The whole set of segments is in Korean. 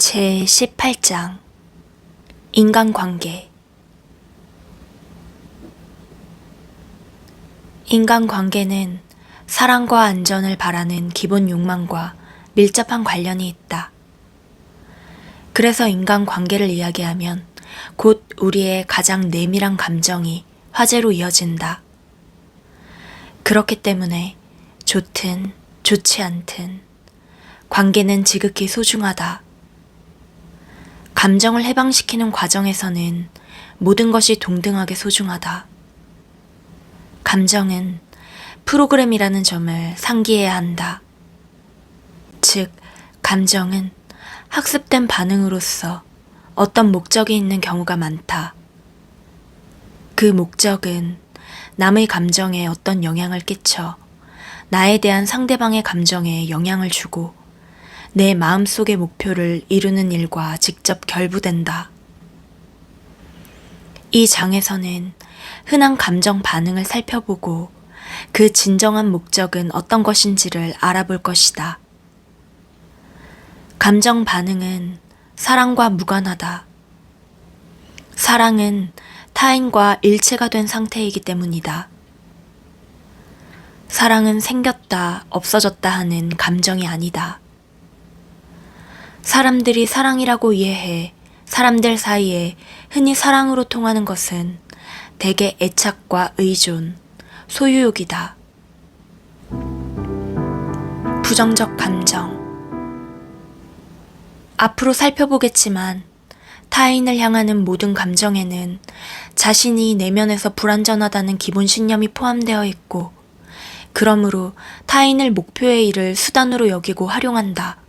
제18장 인간관계. 인간관계는 사랑과 안전을 바라는 기본 욕망과 밀접한 관련이 있다. 그래서 인간관계를 이야기하면 곧 우리의 가장 내밀한 감정이 화제로 이어진다. 그렇기 때문에 좋든 좋지 않든 관계는 지극히 소중하다. 감정을 해방시키는 과정에서는 모든 것이 동등하게 소중하다. 감정은 프로그램이라는 점을 상기해야 한다. 즉, 감정은 학습된 반응으로서 어떤 목적이 있는 경우가 많다. 그 목적은 남의 감정에 어떤 영향을 끼쳐 나에 대한 상대방의 감정에 영향을 주고 내 마음속의 목표를 이루는 일과 직접 결부된다. 이 장에서는 흔한 감정 반응을 살펴보고 그 진정한 목적은 어떤 것인지를 알아볼 것이다. 감정 반응은 사랑과 무관하다. 사랑은 타인과 일체가 된 상태이기 때문이다. 사랑은 생겼다, 없어졌다 하는 감정이 아니다. 사람들이 사랑이라고 이해해 사람들 사이에 흔히 사랑으로 통하는 것은 대개 애착과 의존, 소유욕이다. 부정적 감정. 앞으로 살펴보겠지만 타인을 향하는 모든 감정에는 자신이 내면에서 불완전하다는 기본 신념이 포함되어 있고, 그러므로 타인을 목표에 이를 수단으로 여기고 활용한다.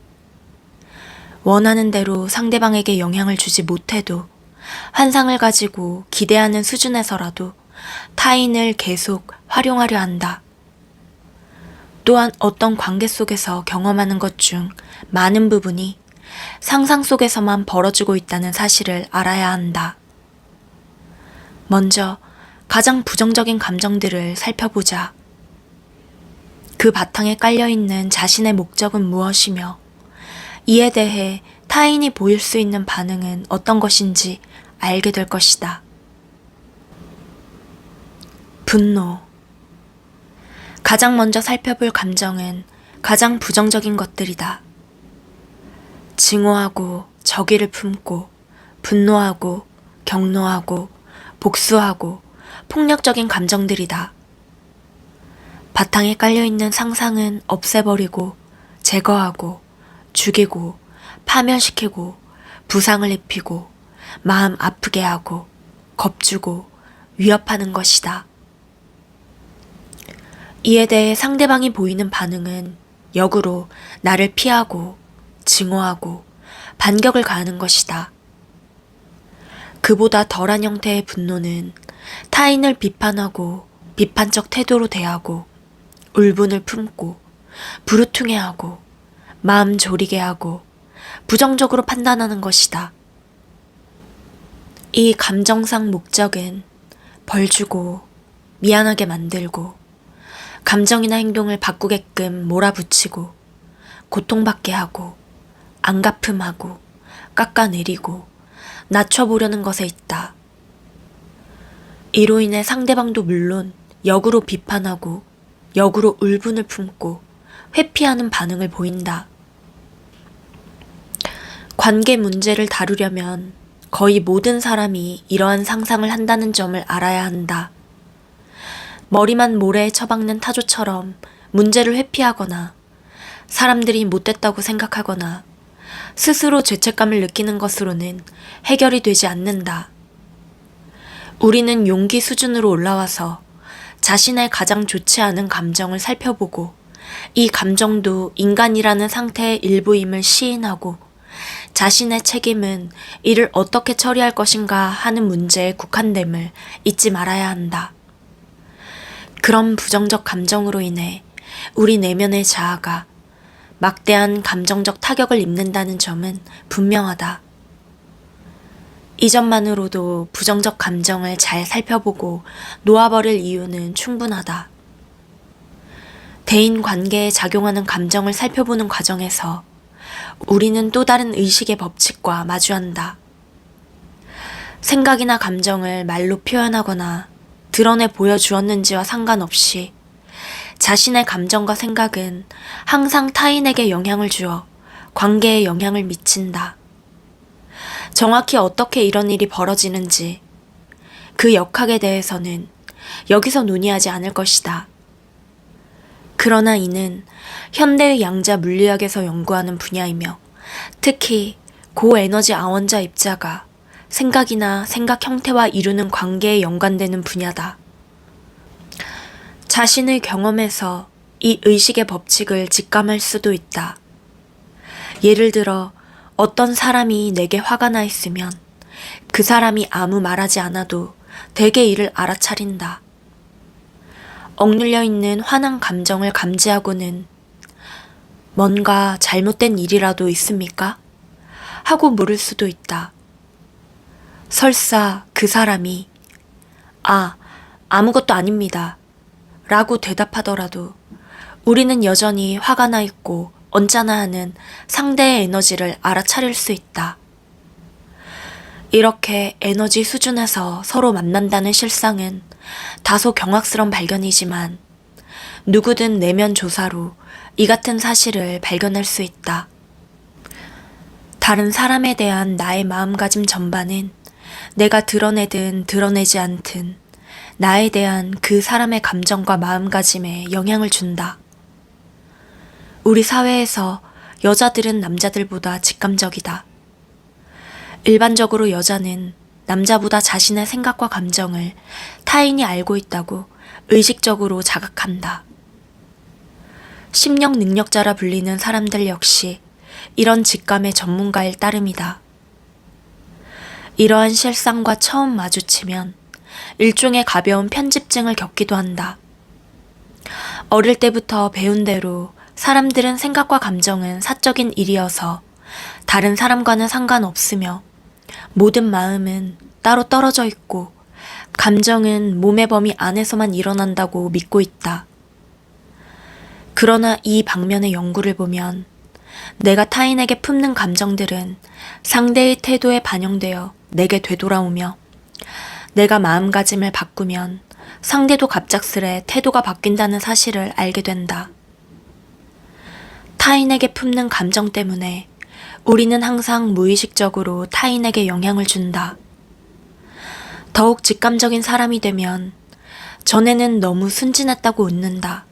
원하는 대로 상대방에게 영향을 주지 못해도 환상을 가지고 기대하는 수준에서라도 타인을 계속 활용하려 한다. 또한 어떤 관계 속에서 경험하는 것 중 많은 부분이 상상 속에서만 벌어지고 있다는 사실을 알아야 한다. 먼저 가장 부정적인 감정들을 살펴보자. 그 바탕에 깔려있는 자신의 목적은 무엇이며 이에 대해 타인이 보일 수 있는 반응은 어떤 것인지 알게 될 것이다. 분노. 가장 먼저 살펴볼 감정은 가장 부정적인 것들이다. 증오하고 적의를 품고 분노하고 격노하고 복수하고 폭력적인 감정들이다. 바탕에 깔려있는 상상은 없애버리고 제거하고 죽이고 파멸시키고 부상을 입히고 마음 아프게 하고 겁주고 위협하는 것이다. 이에 대해 상대방이 보이는 반응은 역으로 나를 피하고 증오하고 반격을 가하는 것이다. 그보다 덜한 형태의 분노는 타인을 비판하고 비판적 태도로 대하고 울분을 품고 부르퉁해하고 마음 졸이게 하고 부정적으로 판단하는 것이다. 이 감정상 목적은 벌 주고 미안하게 만들고 감정이나 행동을 바꾸게끔 몰아붙이고 고통받게 하고 안갚음하고 깎아내리고 낮춰보려는 것에 있다. 이로 인해 상대방도 물론 역으로 비판하고 역으로 울분을 품고 회피하는 반응을 보인다. 관계 문제를 다루려면 거의 모든 사람이 이러한 상상을 한다는 점을 알아야 한다. 머리만 모래에 처박는 타조처럼 문제를 회피하거나 사람들이 못됐다고 생각하거나 스스로 죄책감을 느끼는 것으로는 해결이 되지 않는다. 우리는 용기 수준으로 올라와서 자신의 가장 좋지 않은 감정을 살펴보고 이 감정도 인간이라는 상태의 일부임을 시인하고 자신의 책임은 이를 어떻게 처리할 것인가 하는 문제에 국한됨을 잊지 말아야 한다. 그런 부정적 감정으로 인해 우리 내면의 자아가 막대한 감정적 타격을 입는다는 점은 분명하다. 이 점만으로도 부정적 감정을 잘 살펴보고 놓아버릴 이유는 충분하다. 대인 관계에 작용하는 감정을 살펴보는 과정에서 우리는 또 다른 의식의 법칙과 마주한다. 생각이나 감정을 말로 표현하거나 드러내 보여주었는지와 상관없이 자신의 감정과 생각은 항상 타인에게 영향을 주어 관계에 영향을 미친다. 정확히 어떻게 이런 일이 벌어지는지 그 역학에 대해서는 여기서 논의하지 않을 것이다. 그러나 이는 현대의 양자 물리학에서 연구하는 분야이며 특히 고에너지 아원자 입자가 생각이나 생각 형태와 이루는 관계에 연관되는 분야다. 자신의 경험에서 이 의식의 법칙을 직감할 수도 있다. 예를 들어 어떤 사람이 내게 화가 나 있으면 그 사람이 아무 말하지 않아도 대개 이를 알아차린다. 억눌려 있는 화난 감정을 감지하고는 뭔가 잘못된 일이라도 있습니까? 하고 물을 수도 있다. 설사 그 사람이 아무것도 아닙니다 라고 대답하더라도 우리는 여전히 화가 나 있고 언짢아 하는 상대의 에너지를 알아차릴 수 있다. 이렇게 에너지 수준에서 서로 만난다는 실상은 다소 경악스러운 발견이지만 누구든 내면 조사로 이 같은 사실을 발견할 수 있다. 다른 사람에 대한 나의 마음가짐 전반은 내가 드러내든 드러내지 않든 나에 대한 그 사람의 감정과 마음가짐에 영향을 준다. 우리 사회에서 여자들은 남자들보다 직감적이다. 일반적으로 여자는 남자보다 자신의 생각과 감정을 타인이 알고 있다고 의식적으로 자각한다. 심령 능력자라 불리는 사람들 역시 이런 직감의 전문가일 따름이다. 이러한 실상과 처음 마주치면 일종의 가벼운 편집증을 겪기도 한다. 어릴 때부터 배운 대로 사람들은 생각과 감정은 사적인 일이어서 다른 사람과는 상관없으며 모든 마음은 따로 떨어져 있고 감정은 몸의 범위 안에서만 일어난다고 믿고 있다. 그러나 이 방면의 연구를 보면 내가 타인에게 품는 감정들은 상대의 태도에 반영되어 내게 되돌아오며 내가 마음가짐을 바꾸면 상대도 갑작스레 태도가 바뀐다는 사실을 알게 된다. 타인에게 품는 감정 때문에 우리는 항상 무의식적으로 타인에게 영향을 준다. 더욱 직감적인 사람이 되면 전에는 너무 순진했다고 웃는다.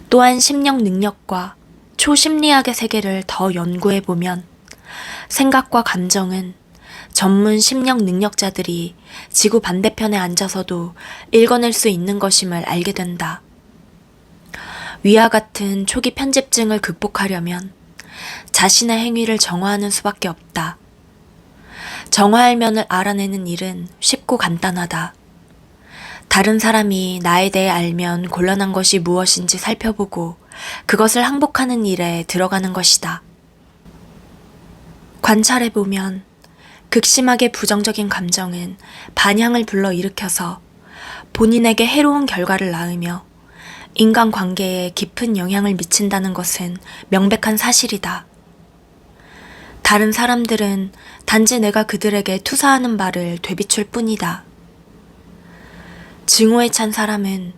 또한 심령 능력과 초심리학의 세계를 더 연구해보면 생각과 감정은 전문 심령 능력자들이 지구 반대편에 앉아서도 읽어낼 수 있는 것임을 알게 된다. 위와 같은 초기 편집증을 극복하려면 자신의 행위를 정화하는 수밖에 없다. 정화할 면을 알아내는 일은 쉽고 간단하다. 다른 사람이 나에 대해 알면 곤란한 것이 무엇인지 살펴보고 그것을 항복하는 일에 들어가는 것이다. 관찰해보면 극심하게 부정적인 감정은 반향을 불러일으켜서 본인에게 해로운 결과를 낳으며 인간관계에 깊은 영향을 미친다는 것은 명백한 사실이다. 다른 사람들은 단지 내가 그들에게 투사하는 바를 되비출 뿐이다. 증오에 찬 사람은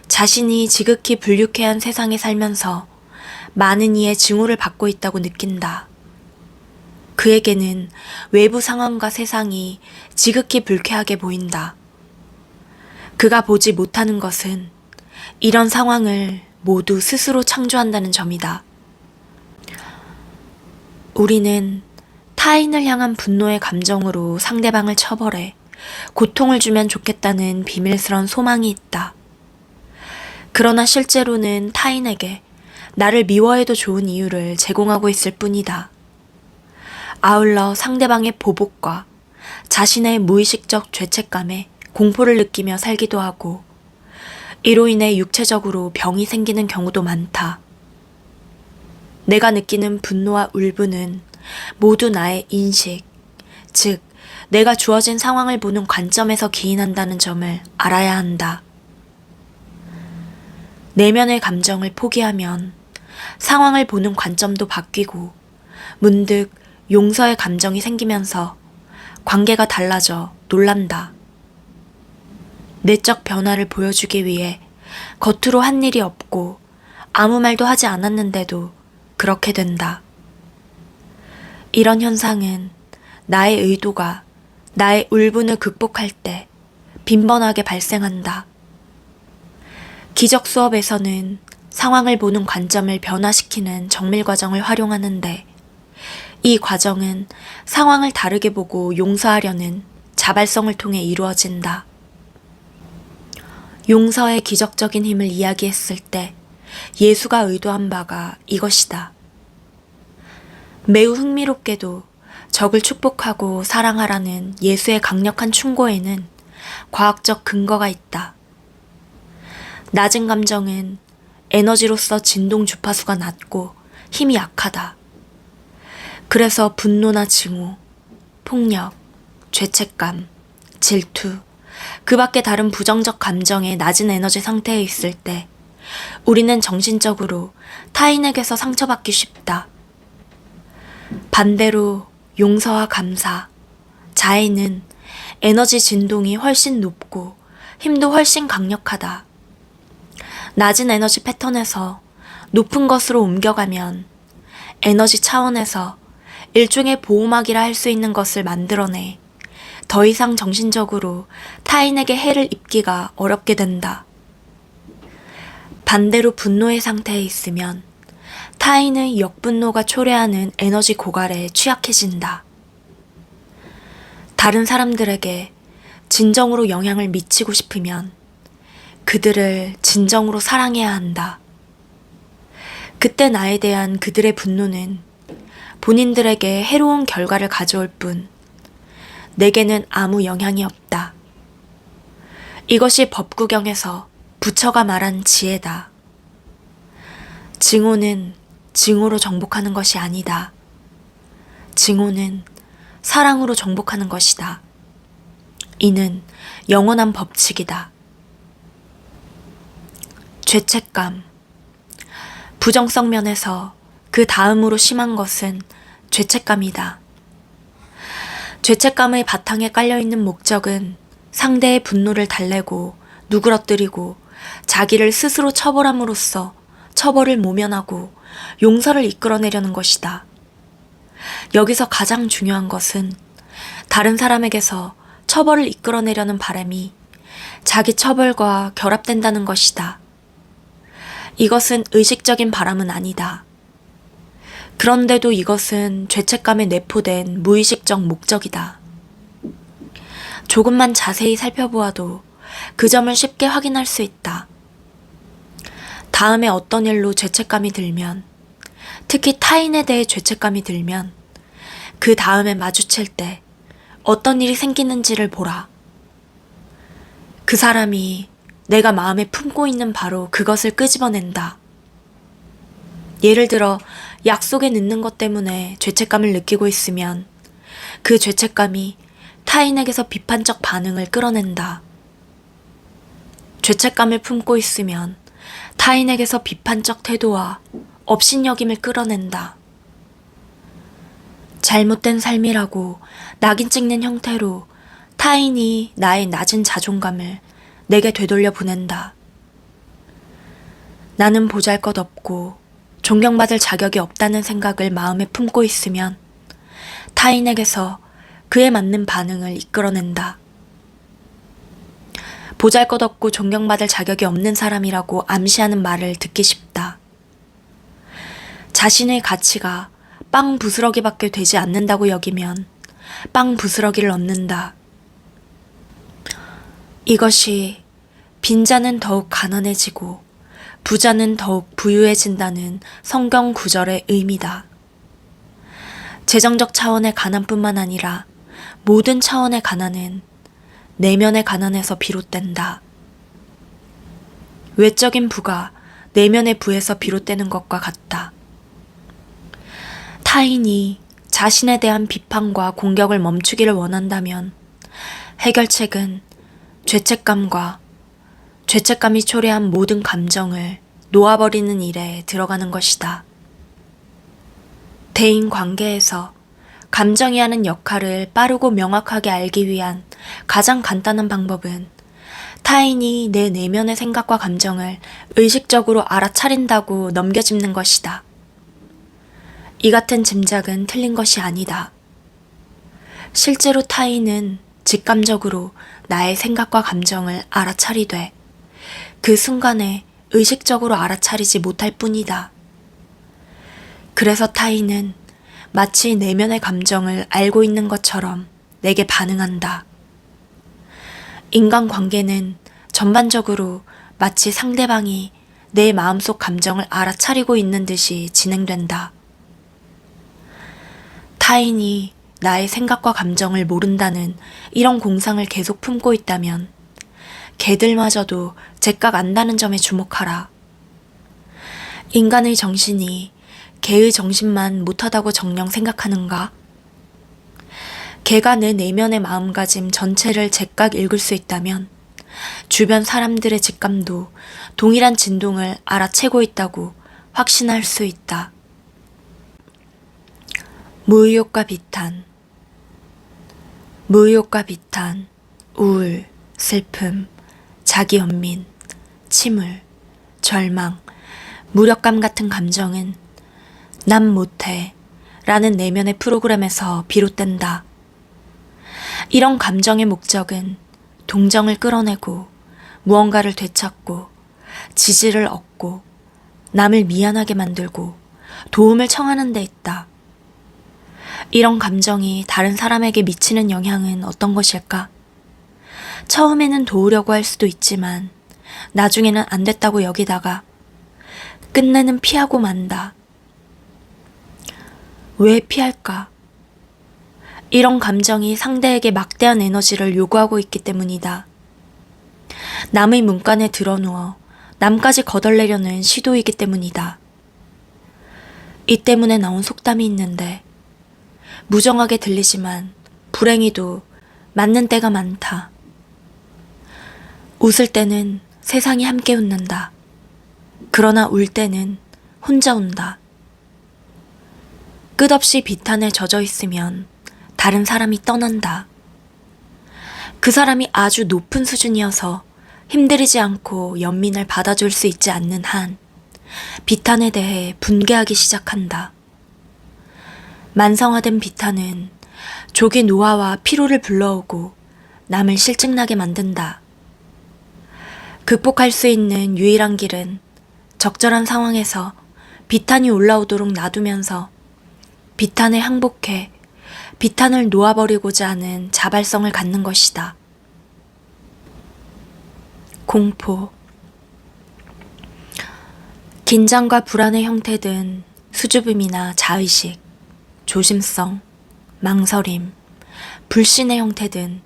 자신이 지극히 불유쾌한 세상에 살면서 많은 이의 증오를 받고 있다고 느낀다. 그에게는 외부 상황과 세상이 지극히 불쾌하게 보인다. 그가 보지 못하는 것은 이런 상황을 모두 스스로 창조한다는 점이다. 우리는 타인을 향한 분노의 감정으로 상대방을 처벌해 고통을 주면 좋겠다는 비밀스러운 소망이 있다. 그러나 실제로는 타인에게 나를 미워해도 좋은 이유를 제공하고 있을 뿐이다. 아울러 상대방의 보복과 자신의 무의식적 죄책감에 공포를 느끼며 살기도 하고 이로 인해 육체적으로 병이 생기는 경우도 많다. 내가 느끼는 분노와 울분은 모두 나의 인식, 즉 내가 주어진 상황을 보는 관점에서 기인한다는 점을 알아야 한다. 내면의 감정을 포기하면 상황을 보는 관점도 바뀌고 문득 용서의 감정이 생기면서 관계가 달라져 놀란다. 내적 변화를 보여주기 위해 겉으로 한 일이 없고 아무 말도 하지 않았는데도 그렇게 된다. 이런 현상은 나의 의도가 나의 울분을 극복할 때 빈번하게 발생한다. 기적 수업에서는 상황을 보는 관점을 변화시키는 정밀 과정을 활용하는데 이 과정은 상황을 다르게 보고 용서하려는 자발성을 통해 이루어진다. 용서의 기적적인 힘을 이야기했을 때 예수가 의도한 바가 이것이다. 매우 흥미롭게도 적을 축복하고 사랑하라는 예수의 강력한 충고에는 과학적 근거가 있다. 낮은 감정은 에너지로서 진동 주파수가 낮고 힘이 약하다. 그래서 분노나 증오, 폭력, 죄책감, 질투, 그 밖에 다른 부정적 감정의 낮은 에너지 상태에 있을 때 우리는 정신적으로 타인에게서 상처받기 쉽다. 반대로 용서와 감사, 자애는 에너지 진동이 훨씬 높고 힘도 훨씬 강력하다. 낮은 에너지 패턴에서 높은 것으로 옮겨가면 에너지 차원에서 일종의 보호막이라 할 수 있는 것을 만들어내 더 이상 정신적으로 타인에게 해를 입기가 어렵게 된다. 반대로 분노의 상태에 있으면 타인의 역분노가 초래하는 에너지 고갈에 취약해진다. 다른 사람들에게 진정으로 영향을 미치고 싶으면 그들을 진정으로 사랑해야 한다. 그때 나에 대한 그들의 분노는 본인들에게 해로운 결과를 가져올 뿐 내게는 아무 영향이 없다. 이것이 법구경에서 부처가 말한 지혜다. 증오는 증오로 정복하는 것이 아니다. 증오는 사랑으로 정복하는 것이다. 이는 영원한 법칙이다. 죄책감. 부정성 면에서 그 다음으로 심한 것은 죄책감이다. 죄책감의 바탕에 깔려있는 목적은 상대의 분노를 달래고 누그러뜨리고 자기를 스스로 처벌함으로써 처벌을 모면하고 용서를 이끌어내려는 것이다. 여기서 가장 중요한 것은 다른 사람에게서 처벌을 이끌어내려는 바람이 자기 처벌과 결합된다는 것이다. 이것은 의식적인 바람은 아니다. 그런데도 이것은 죄책감에 내포된 무의식적 목적이다. 조금만 자세히 살펴보아도 그 점을 쉽게 확인할 수 있다. 다음에 어떤 일로 죄책감이 들면, 특히 타인에 대해 죄책감이 들면 그 다음에 마주칠 때 어떤 일이 생기는지를 보라. 그 사람이 내가 마음에 품고 있는 바로 그것을 끄집어낸다. 예를 들어 약속에 늦는 것 때문에 죄책감을 느끼고 있으면 그 죄책감이 타인에게서 비판적 반응을 끌어낸다. 죄책감을 품고 있으면 타인에게서 비판적 태도와 업신여김을 끌어낸다. 잘못된 삶이라고 낙인 찍는 형태로 타인이 나의 낮은 자존감을 내게 되돌려 보낸다. 나는 보잘것없고 존경받을 자격이 없다는 생각을 마음에 품고 있으면 타인에게서 그에 맞는 반응을 이끌어낸다. 보잘것없고 존경받을 자격이 없는 사람이라고 암시하는 말을 듣기 쉽다. 자신의 가치가 빵 부스러기밖에 되지 않는다고 여기면 빵 부스러기를 얻는다. 이것이 빈자는 더욱 가난해지고 부자는 더욱 부유해진다는 성경 구절의 의미다. 재정적 차원의 가난뿐만 아니라 모든 차원의 가난은 내면의 가난에서 비롯된다. 외적인 부가 내면의 부에서 비롯되는 것과 같다. 타인이 자신에 대한 비판과 공격을 멈추기를 원한다면 해결책은 죄책감과 죄책감이 초래한 모든 감정을 놓아버리는 일에 들어가는 것이다. 대인 관계에서 감정이 하는 역할을 빠르고 명확하게 알기 위한 가장 간단한 방법은 타인이 내 내면의 생각과 감정을 의식적으로 알아차린다고 넘겨짚는 것이다. 이 같은 짐작은 틀린 것이 아니다. 실제로 타인은 직감적으로 나의 생각과 감정을 알아차리되 그 순간에 의식적으로 알아차리지 못할 뿐이다. 그래서 타인은 마치 내면의 감정을 알고 있는 것처럼 내게 반응한다. 인간관계는 전반적으로 마치 상대방이 내 마음속 감정을 알아차리고 있는 듯이 진행된다. 타인이 나의 생각과 감정을 모른다는 이런 공상을 계속 품고 있다면 개들마저도 제깍 안다는 점에 주목하라. 인간의 정신이 개의 정신만 못하다고 정녕 생각하는가? 개가 내 내면의 마음가짐 전체를 제깍 읽을 수 있다면 주변 사람들의 직감도 동일한 진동을 알아채고 있다고 확신할 수 있다. 무의욕과 비탄. 무의욕과 비탄, 우울, 슬픔, 자기연민, 침울, 절망, 무력감 같은 감정은 난 못해 라는 내면의 프로그램에서 비롯된다. 이런 감정의 목적은 동정을 끌어내고 무언가를 되찾고 지지를 얻고 남을 미안하게 만들고 도움을 청하는 데 있다. 이런 감정이 다른 사람에게 미치는 영향은 어떤 것일까? 처음에는 도우려고 할 수도 있지만 나중에는 안 됐다고 여기다가 끝내는 피하고 만다. 왜 피할까? 이런 감정이 상대에게 막대한 에너지를 요구하고 있기 때문이다. 남의 문간에 드러누워 남까지 거덜내려는 시도이기 때문이다. 이 때문에 나온 속담이 있는데 무정하게 들리지만 불행히도 맞는 때가 많다. 웃을 때는 세상이 함께 웃는다. 그러나 울 때는 혼자 운다. 끝없이 비탄에 젖어 있으면 다른 사람이 떠난다. 그 사람이 아주 높은 수준이어서 힘들이지 않고 연민을 받아줄 수 있지 않는 한 비탄에 대해 분개하기 시작한다. 만성화된 비탄은 조기 노화와 피로를 불러오고 남을 실증나게 만든다. 극복할 수 있는 유일한 길은 적절한 상황에서 비탄이 올라오도록 놔두면서 비탄에 항복해 비탄을 놓아버리고자 하는 자발성을 갖는 것이다. 공포. 긴장과 불안의 형태든 수줍음이나 자의식, 조심성, 망설임, 불신의 형태든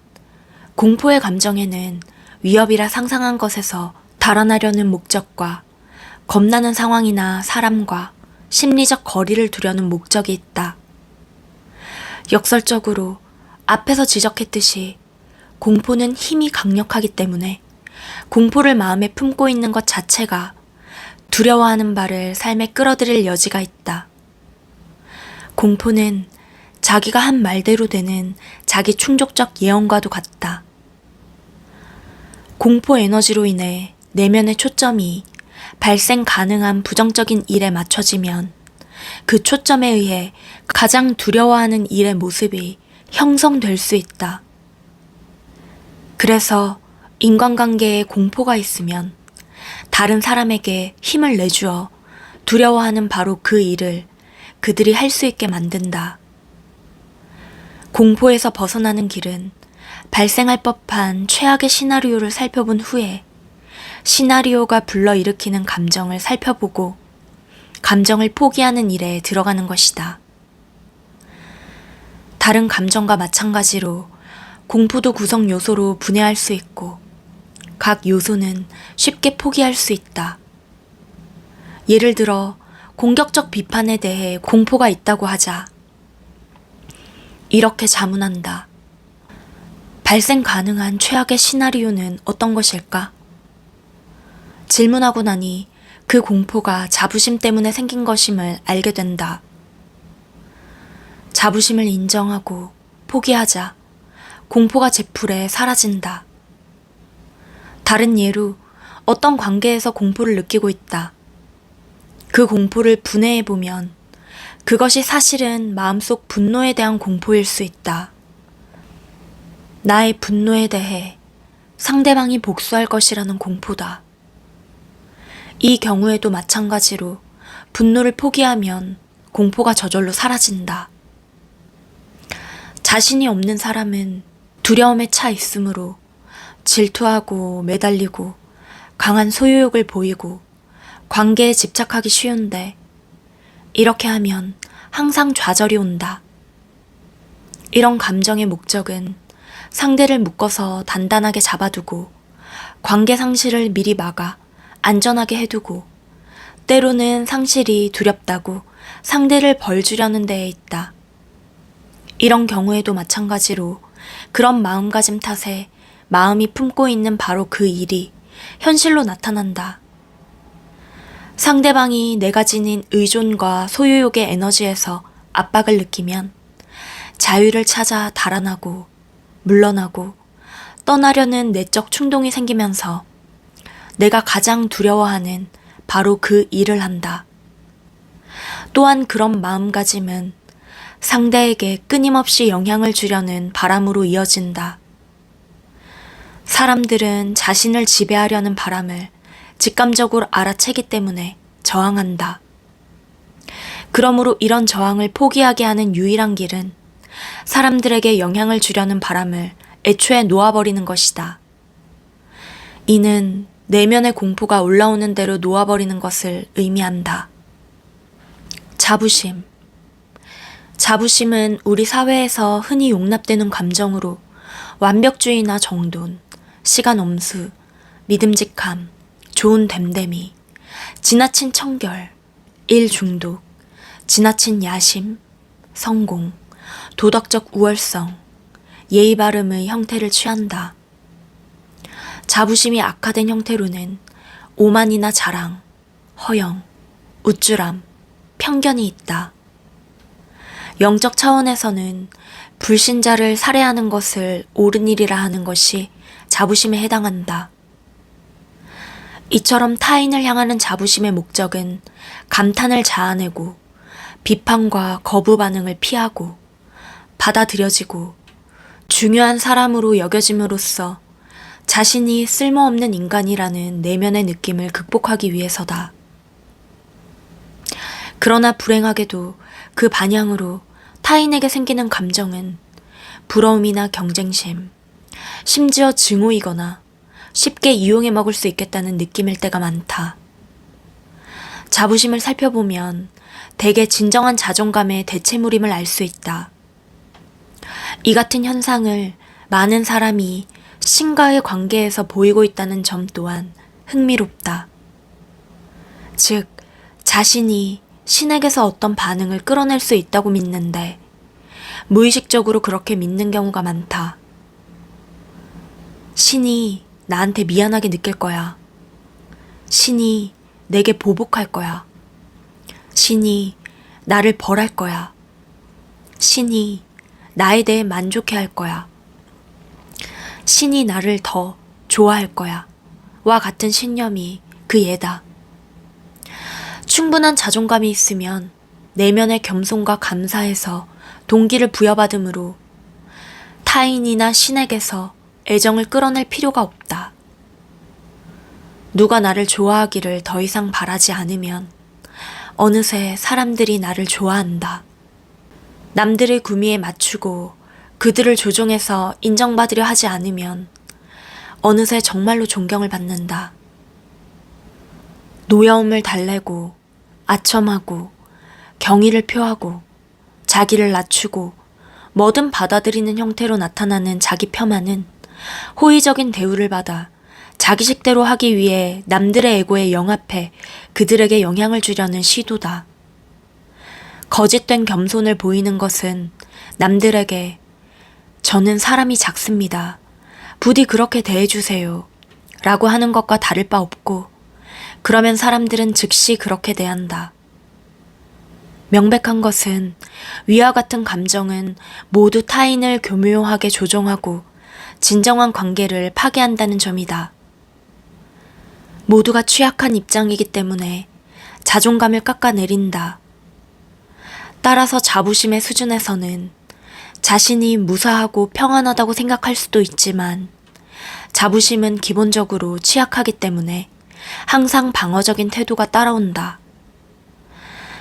공포의 감정에는 위협이라 상상한 것에서 달아나려는 목적과 겁나는 상황이나 사람과 심리적 거리를 두려는 목적이 있다. 역설적으로 앞에서 지적했듯이 공포는 힘이 강력하기 때문에 공포를 마음에 품고 있는 것 자체가 두려워하는 바를 삶에 끌어들일 여지가 있다. 공포는 자기가 한 말대로 되는 자기 충족적 예언과도 같다. 공포 에너지로 인해 내면의 초점이 발생 가능한 부정적인 일에 맞춰지면 그 초점에 의해 가장 두려워하는 일의 모습이 형성될 수 있다. 그래서 인간관계에 공포가 있으면 다른 사람에게 힘을 내주어 두려워하는 바로 그 일을 그들이 할 수 있게 만든다. 공포에서 벗어나는 길은 발생할 법한 최악의 시나리오를 살펴본 후에 시나리오가 불러일으키는 감정을 살펴보고 감정을 포기하는 일에 들어가는 것이다. 다른 감정과 마찬가지로 공포도 구성 요소로 분해할 수 있고 각 요소는 쉽게 포기할 수 있다. 예를 들어 공격적 비판에 대해 공포가 있다고 하자. 이렇게 자문한다. 발생 가능한 최악의 시나리오는 어떤 것일까? 질문하고 나니 그 공포가 자부심 때문에 생긴 것임을 알게 된다. 자부심을 인정하고 포기하자 공포가 제풀에 사라진다. 다른 예로 어떤 관계에서 공포를 느끼고 있다. 그 공포를 분해해보면 그것이 사실은 마음속 분노에 대한 공포일 수 있다. 나의 분노에 대해 상대방이 복수할 것이라는 공포다. 이 경우에도 마찬가지로 분노를 포기하면 공포가 저절로 사라진다. 자신이 없는 사람은 두려움에 차 있으므로 질투하고 매달리고 강한 소유욕을 보이고 관계에 집착하기 쉬운데 이렇게 하면 항상 좌절이 온다. 이런 감정의 목적은 상대를 묶어서 단단하게 잡아두고 관계 상실을 미리 막아 안전하게 해두고 때로는 상실이 두렵다고 상대를 벌주려는 데에 있다. 이런 경우에도 마찬가지로 그런 마음가짐 탓에 마음이 품고 있는 바로 그 일이 현실로 나타난다. 상대방이 내가 지닌 의존과 소유욕의 에너지에서 압박을 느끼면 자유를 찾아 달아나고 물러나고 떠나려는 내적 충동이 생기면서 내가 가장 두려워하는 바로 그 일을 한다. 또한 그런 마음가짐은 상대에게 끊임없이 영향을 주려는 바람으로 이어진다. 사람들은 자신을 지배하려는 바람을 직감적으로 알아채기 때문에 저항한다. 그러므로 이런 저항을 포기하게 하는 유일한 길은 사람들에게 영향을 주려는 바람을 애초에 놓아버리는 것이다. 이는 내면의 공포가 올라오는 대로 놓아버리는 것을 의미한다. 자부심. 자부심은 우리 사회에서 흔히 용납되는 감정으로 완벽주의나 정돈, 시간 엄수, 믿음직함, 좋은 됨됨이, 지나친 청결, 일 중독, 지나친 야심, 성공, 도덕적 우월성, 예의 바름의 형태를 취한다. 자부심이 악화된 형태로는 오만이나 자랑, 허영, 우쭐함, 편견이 있다. 영적 차원에서는 불신자를 살해하는 것을 옳은 일이라 하는 것이 자부심에 해당한다. 이처럼 타인을 향하는 자부심의 목적은 감탄을 자아내고 비판과 거부 반응을 피하고 받아들여지고 중요한 사람으로 여겨짐으로써 자신이 쓸모없는 인간이라는 내면의 느낌을 극복하기 위해서다. 그러나 불행하게도 그 반향으로 타인에게 생기는 감정은 부러움이나 경쟁심, 심지어 증오이거나 쉽게 이용해 먹을 수 있겠다는 느낌일 때가 많다. 자부심을 살펴보면 대개 진정한 자존감의 대체물임을 알 수 있다. 이 같은 현상을 많은 사람이 신과의 관계에서 보이고 있다는 점 또한 흥미롭다. 즉, 자신이 신에게서 어떤 반응을 끌어낼 수 있다고 믿는데 무의식적으로 그렇게 믿는 경우가 많다. 신이 나한테 미안하게 느낄 거야. 신이 내게 보복할 거야. 신이 나를 벌할 거야. 신이 나에 대해 만족해 할 거야. 신이 나를 더 좋아할 거야. 와 같은 신념이 그 예다. 충분한 자존감이 있으면 내면의 겸손과 감사에서 동기를 부여받으므로 타인이나 신에게서 애정을 끌어낼 필요가 없다. 누가 나를 좋아하기를 더 이상 바라지 않으면 어느새 사람들이 나를 좋아한다. 남들의 구미에 맞추고 그들을 조종해서 인정받으려 하지 않으면 어느새 정말로 존경을 받는다. 노여움을 달래고 아첨하고 경의를 표하고 자기를 낮추고 뭐든 받아들이는 형태로 나타나는 자기 폄하는 호의적인 대우를 받아 자기식대로 하기 위해 남들의 에고에 영합해 그들에게 영향을 주려는 시도다. 거짓된 겸손을 보이는 것은 남들에게 저는 사람이 작습니다. 부디 그렇게 대해주세요. 라고 하는 것과 다를 바 없고 그러면 사람들은 즉시 그렇게 대한다. 명백한 것은 위와 같은 감정은 모두 타인을 교묘하게 조종하고 진정한 관계를 파괴한다는 점이다. 모두가 취약한 입장이기 때문에 자존감을 깎아내린다. 따라서 자부심의 수준에서는 자신이 무사하고 평안하다고 생각할 수도 있지만 자부심은 기본적으로 취약하기 때문에 항상 방어적인 태도가 따라온다.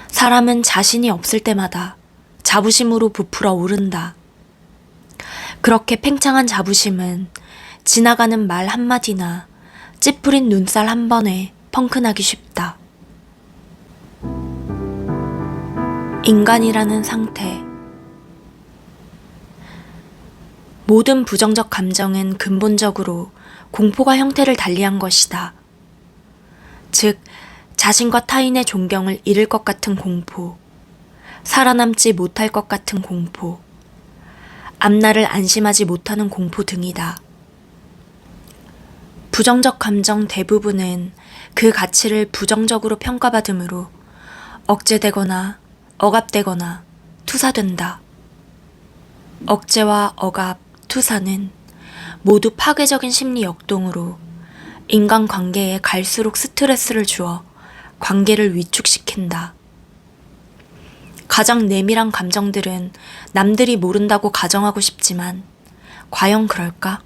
사람은 자신이 없을 때마다 자부심으로 부풀어 오른다. 그렇게 팽창한 자부심은 지나가는 말 한마디나 찌푸린 눈살 한 번에 펑크나기 쉽다. 인간이라는 상태. 모든 부정적 감정은 근본적으로 공포가 형태를 달리한 것이다. 즉, 자신과 타인의 존경을 잃을 것 같은 공포, 살아남지 못할 것 같은 공포, 앞날을 안심하지 못하는 공포 등이다. 부정적 감정 대부분은 그 가치를 부정적으로 평가받으므로 억제되거나 억압되거나 투사된다. 억제와 억압, 투사는 모두 파괴적인 심리 역동으로 인간관계에 갈수록 스트레스를 주어 관계를 위축시킨다. 가장 내밀한 감정들은 남들이 모른다고 가정하고 싶지만 과연 그럴까?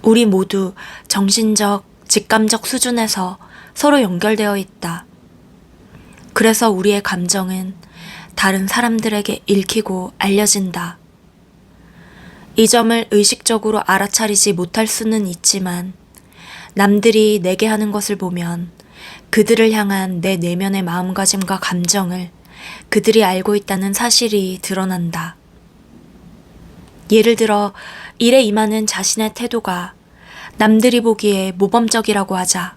우리 모두 정신적, 직감적 수준에서 서로 연결되어 있다. 그래서 우리의 감정은 다른 사람들에게 읽히고 알려진다. 이 점을 의식적으로 알아차리지 못할 수는 있지만 남들이 내게 하는 것을 보면 그들을 향한 내 내면의 마음가짐과 감정을 그들이 알고 있다는 사실이 드러난다. 예를 들어 일에 임하는 자신의 태도가 남들이 보기에 모범적이라고 하자.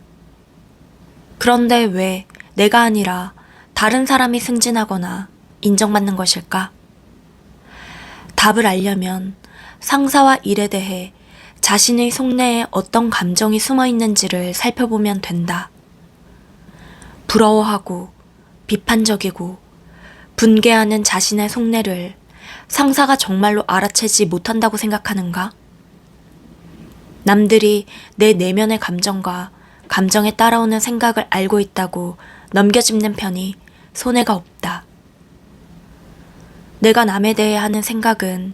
그런데 왜 내가 아니라 다른 사람이 승진하거나 인정받는 것일까? 답을 알려면 상사와 일에 대해 자신의 속내에 어떤 감정이 숨어 있는지를 살펴보면 된다. 부러워하고 비판적이고 분개하는 자신의 속내를 상사가 정말로 알아채지 못한다고 생각하는가? 남들이 내 내면의 감정과 감정에 따라오는 생각을 알고 있다고 넘겨짚는 편이 손해가 없다. 내가 남에 대해 하는 생각은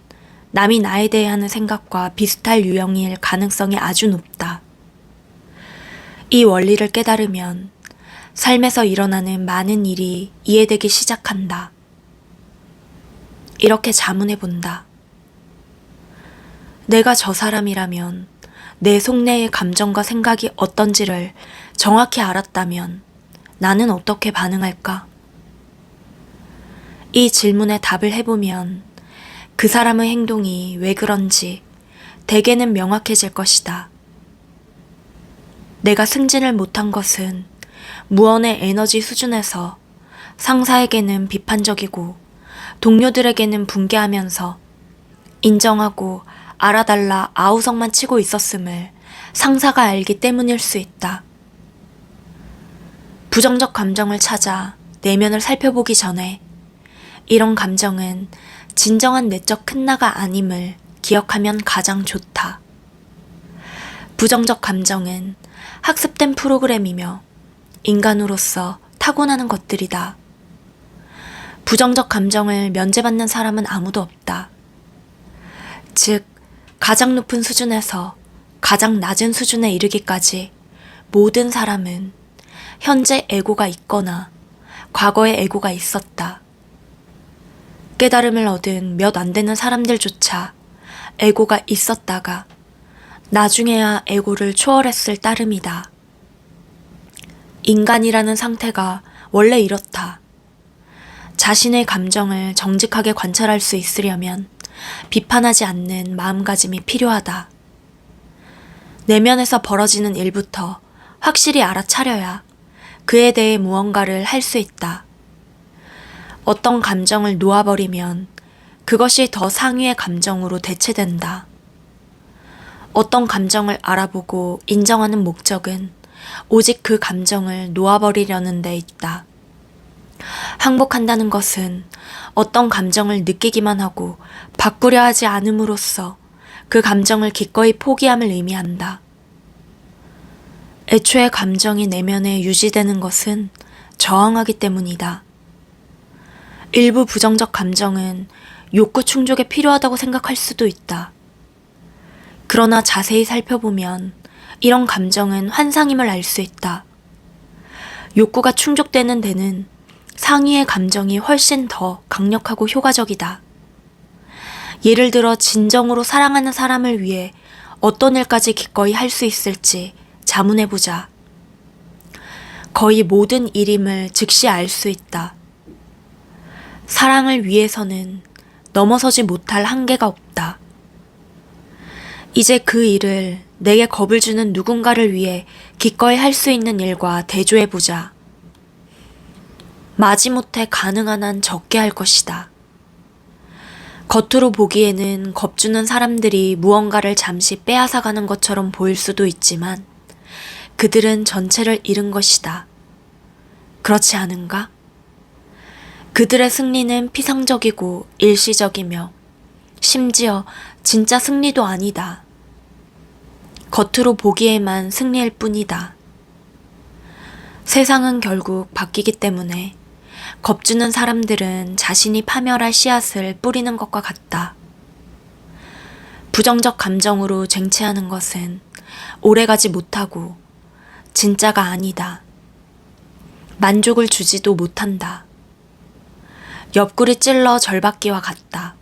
남이 나에 대해 하는 생각과 비슷할 유형일 가능성이 아주 높다. 이 원리를 깨달으면 삶에서 일어나는 많은 일이 이해되기 시작한다. 이렇게 자문해 본다. 내가 저 사람이라면 내 속내의 감정과 생각이 어떤지를 정확히 알았다면 나는 어떻게 반응할까? 이 질문에 답을 해보면 그 사람의 행동이 왜 그런지 대개는 명확해질 것이다. 내가 승진을 못한 것은 무언의 에너지 수준에서 상사에게는 비판적이고 동료들에게는 분개하면서 인정하고 알아달라 아우성만 치고 있었음을 상사가 알기 때문일 수 있다. 부정적 감정을 찾아 내면을 살펴보기 전에 이런 감정은 진정한 내적 큰나가 아님을 기억하면 가장 좋다. 부정적 감정은 학습된 프로그램이며 인간으로서 타고나는 것들이다. 부정적 감정을 면제받는 사람은 아무도 없다. 즉, 가장 높은 수준에서 가장 낮은 수준에 이르기까지 모든 사람은 현재 에고가 있거나 과거에 에고가 있었다. 깨달음을 얻은 몇 안 되는 사람들조차 에고가 있었다가 나중에야 에고를 초월했을 따름이다. 인간이라는 상태가 원래 이렇다. 자신의 감정을 정직하게 관찰할 수 있으려면 비판하지 않는 마음가짐이 필요하다. 내면에서 벌어지는 일부터 확실히 알아차려야 그에 대해 무언가를 할 수 있다. 어떤 감정을 놓아버리면 그것이 더 상위의 감정으로 대체된다. 어떤 감정을 알아보고 인정하는 목적은 오직 그 감정을 놓아버리려는 데 있다. 항복한다는 것은 어떤 감정을 느끼기만 하고 바꾸려 하지 않음으로써 그 감정을 기꺼이 포기함을 의미한다. 애초에 감정이 내면에 유지되는 것은 저항하기 때문이다. 일부 부정적 감정은 욕구 충족에 필요하다고 생각할 수도 있다. 그러나 자세히 살펴보면 이런 감정은 환상임을 알 수 있다. 욕구가 충족되는 데는 상위의 감정이 훨씬 더 강력하고 효과적이다. 예를 들어 진정으로 사랑하는 사람을 위해 어떤 일까지 기꺼이 할 수 있을지 자문해보자. 거의 모든 일임을 즉시 알 수 있다. 사랑을 위해서는 넘어서지 못할 한계가 없다. 이제 그 일을 내게 겁을 주는 누군가를 위해 기꺼이 할 수 있는 일과 대조해보자. 마지못해 가능한 한 적게 할 것이다. 겉으로 보기에는 겁주는 사람들이 무언가를 잠시 빼앗아가는 것처럼 보일 수도 있지만 그들은 전체를 잃은 것이다. 그렇지 않은가? 그들의 승리는 피상적이고 일시적이며 심지어 진짜 승리도 아니다. 겉으로 보기에만 승리일 뿐이다. 세상은 결국 바뀌기 때문에 겁주는 사람들은 자신이 파멸할 씨앗을 뿌리는 것과 같다. 부정적 감정으로 쟁취하는 것은 오래가지 못하고 진짜가 아니다. 만족을 주지도 못한다. 옆구리 찔러 절받기와 같다.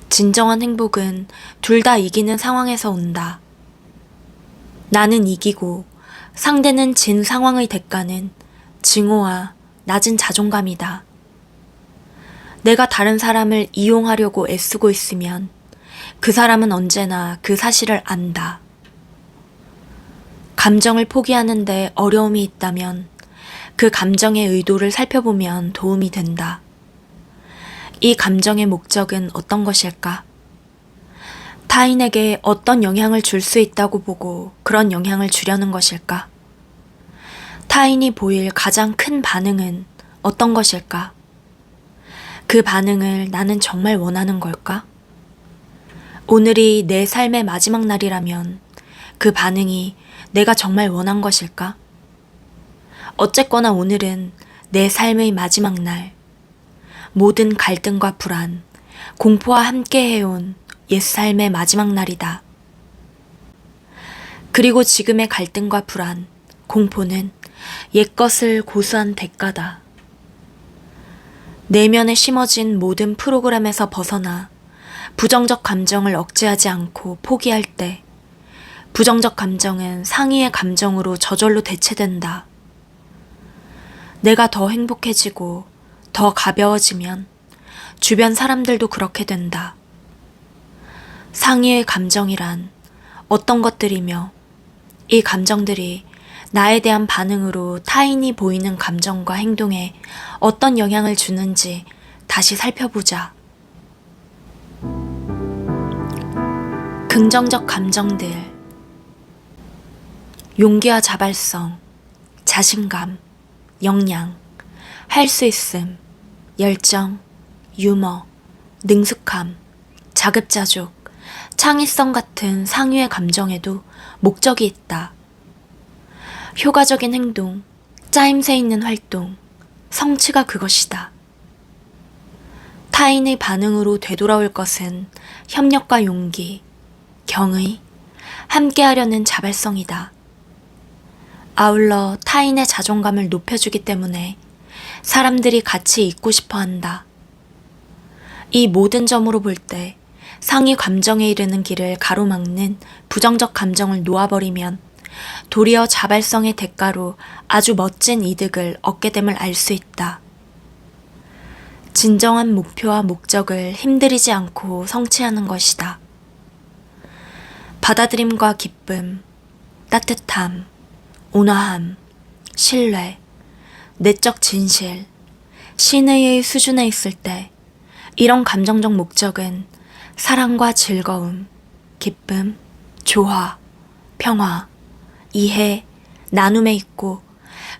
진정한 행복은 둘 다 이기는 상황에서 온다. 나는 이기고 상대는 진 상황의 대가는 증오와 낮은 자존감이다. 내가 다른 사람을 이용하려고 애쓰고 있으면 그 사람은 언제나 그 사실을 안다. 감정을 포기하는데 어려움이 있다면 그 감정의 의도를 살펴보면 도움이 된다. 이 감정의 목적은 어떤 것일까? 타인에게 어떤 영향을 줄 수 있다고 보고 그런 영향을 주려는 것일까? 타인이 보일 가장 큰 반응은 어떤 것일까? 그 반응을 나는 정말 원하는 걸까? 오늘이 내 삶의 마지막 날이라면 그 반응이 내가 정말 원한 것일까? 어쨌거나 오늘은 내 삶의 마지막 날. 모든 갈등과 불안, 공포와 함께 해온 옛 삶의 마지막 날이다. 그리고 지금의 갈등과 불안, 공포는 옛것을 고수한 대가다. 내면에 심어진 모든 프로그램에서 벗어나 부정적 감정을 억제하지 않고 포기할 때 부정적 감정은 상위의 감정으로 저절로 대체된다. 내가 더 행복해지고 더 가벼워지면 주변 사람들도 그렇게 된다. 상위의 감정이란 어떤 것들이며 이 감정들이 나에 대한 반응으로 타인이 보이는 감정과 행동에 어떤 영향을 주는지 다시 살펴보자. 긍정적 감정들. 용기와 자발성, 자신감, 역량, 할 수 있음, 열정, 유머, 능숙함, 자급자족, 창의성 같은 상위의 감정에도 목적이 있다. 효과적인 행동, 짜임새 있는 활동, 성취가 그것이다. 타인의 반응으로 되돌아올 것은 협력과 용기, 경의, 함께하려는 자발성이다. 아울러 타인의 자존감을 높여주기 때문에 사람들이 같이 있고 싶어 한다. 이 모든 점으로 볼 때 상위 감정에 이르는 길을 가로막는 부정적 감정을 놓아버리면 도리어 자발성의 대가로 아주 멋진 이득을 얻게 됨을 알 수 있다. 진정한 목표와 목적을 힘들이지 않고 성취하는 것이다. 받아들임과 기쁨, 따뜻함, 온화함, 신뢰, 내적 진실, 신의의 수준에 있을 때 이런 감정적 목적은 사랑과 즐거움, 기쁨, 조화, 평화, 이해, 나눔에 있고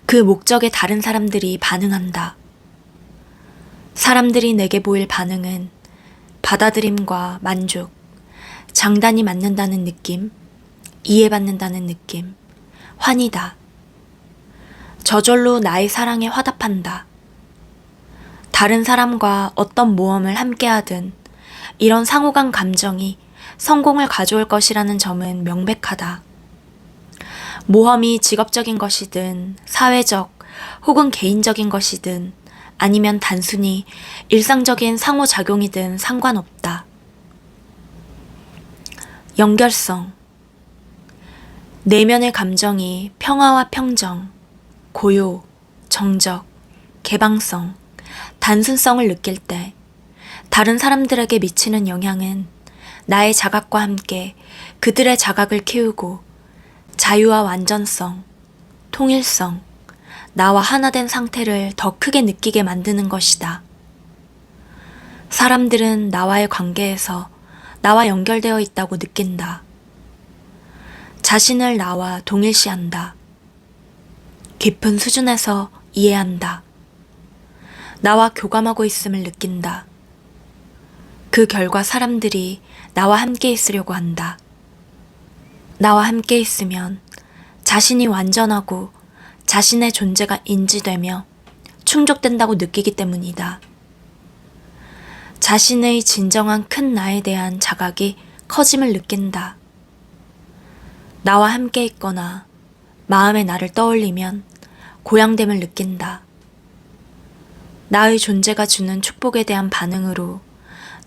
그 목적에 다른 사람들이 반응한다. 사람들이 내게 보일 반응은 받아들임과 만족, 장단이 맞는다는 느낌, 이해받는다는 느낌, 환희다. 저절로 나의 사랑에 화답한다. 다른 사람과 어떤 모험을 함께하든 이런 상호간 감정이 성공을 가져올 것이라는 점은 명백하다. 모험이 직업적인 것이든 사회적 혹은 개인적인 것이든 아니면 단순히 일상적인 상호작용이든 상관없다. 연결성. 내면의 감정이 평화와 평정, 고요, 정적, 개방성, 단순성을 느낄 때 다른 사람들에게 미치는 영향은 나의 자각과 함께 그들의 자각을 키우고 자유와 완전성, 통일성, 나와 하나 된 상태를 더 크게 느끼게 만드는 것이다. 사람들은 나와의 관계에서 나와 연결되어 있다고 느낀다. 자신을 나와 동일시한다. 깊은 수준에서 이해한다. 나와 교감하고 있음을 느낀다. 그 결과 사람들이 나와 함께 있으려고 한다. 나와 함께 있으면 자신이 완전하고 자신의 존재가 인지되며 충족된다고 느끼기 때문이다. 자신의 진정한 큰 나에 대한 자각이 커짐을 느낀다. 나와 함께 있거나 마음의 나를 떠올리면 고양됨을 느낀다. 나의 존재가 주는 축복에 대한 반응으로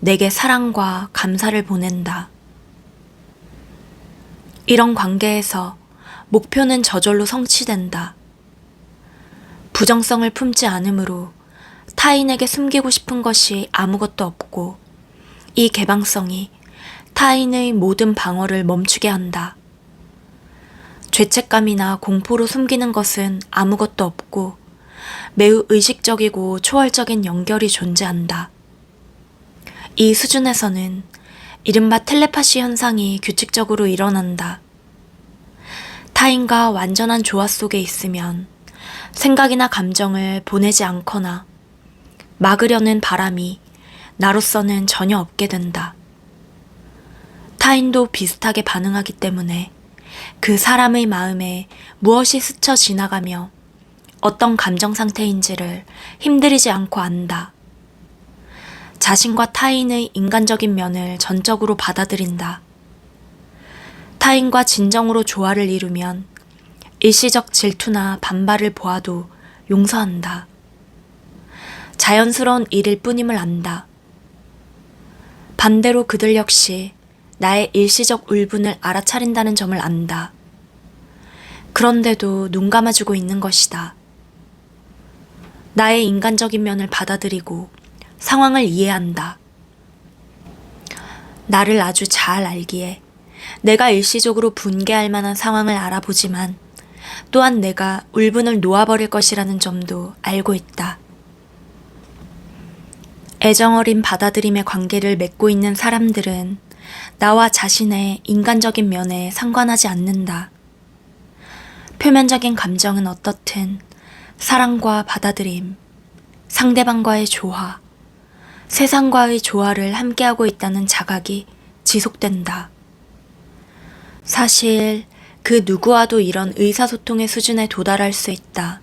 내게 사랑과 감사를 보낸다. 이런 관계에서 목표는 저절로 성취된다. 부정성을 품지 않으므로 타인에게 숨기고 싶은 것이 아무것도 없고 이 개방성이 타인의 모든 방어를 멈추게 한다. 죄책감이나 공포로 숨기는 것은 아무것도 없고 매우 의식적이고 초월적인 연결이 존재한다. 이 수준에서는 이른바 텔레파시 현상이 규칙적으로 일어난다. 타인과 완전한 조화 속에 있으면 생각이나 감정을 보내지 않거나 막으려는 바람이 나로서는 전혀 없게 된다. 타인도 비슷하게 반응하기 때문에 그 사람의 마음에 무엇이 스쳐 지나가며 어떤 감정 상태인지를 힘들이지 않고 안다. 자신과 타인의 인간적인 면을 전적으로 받아들인다. 타인과 진정으로 조화를 이루면 일시적 질투나 반발을 보아도 용서한다. 자연스러운 일일 뿐임을 안다. 반대로 그들 역시 나의 일시적 울분을 알아차린다는 점을 안다. 그런데도 눈 감아주고 있는 것이다. 나의 인간적인 면을 받아들이고 상황을 이해한다. 나를 아주 잘 알기에 내가 일시적으로 분개할 만한 상황을 알아보지만 또한 내가 울분을 놓아버릴 것이라는 점도 알고 있다. 애정어린 받아들임의 관계를 맺고 있는 사람들은 나와 자신의 인간적인 면에 상관하지 않는다. 표면적인 감정은 어떻든 사랑과 받아들임, 상대방과의 조화, 세상과의 조화를 함께하고 있다는 자각이 지속된다. 사실 그 누구와도 이런 의사소통의 수준에 도달할 수 있다.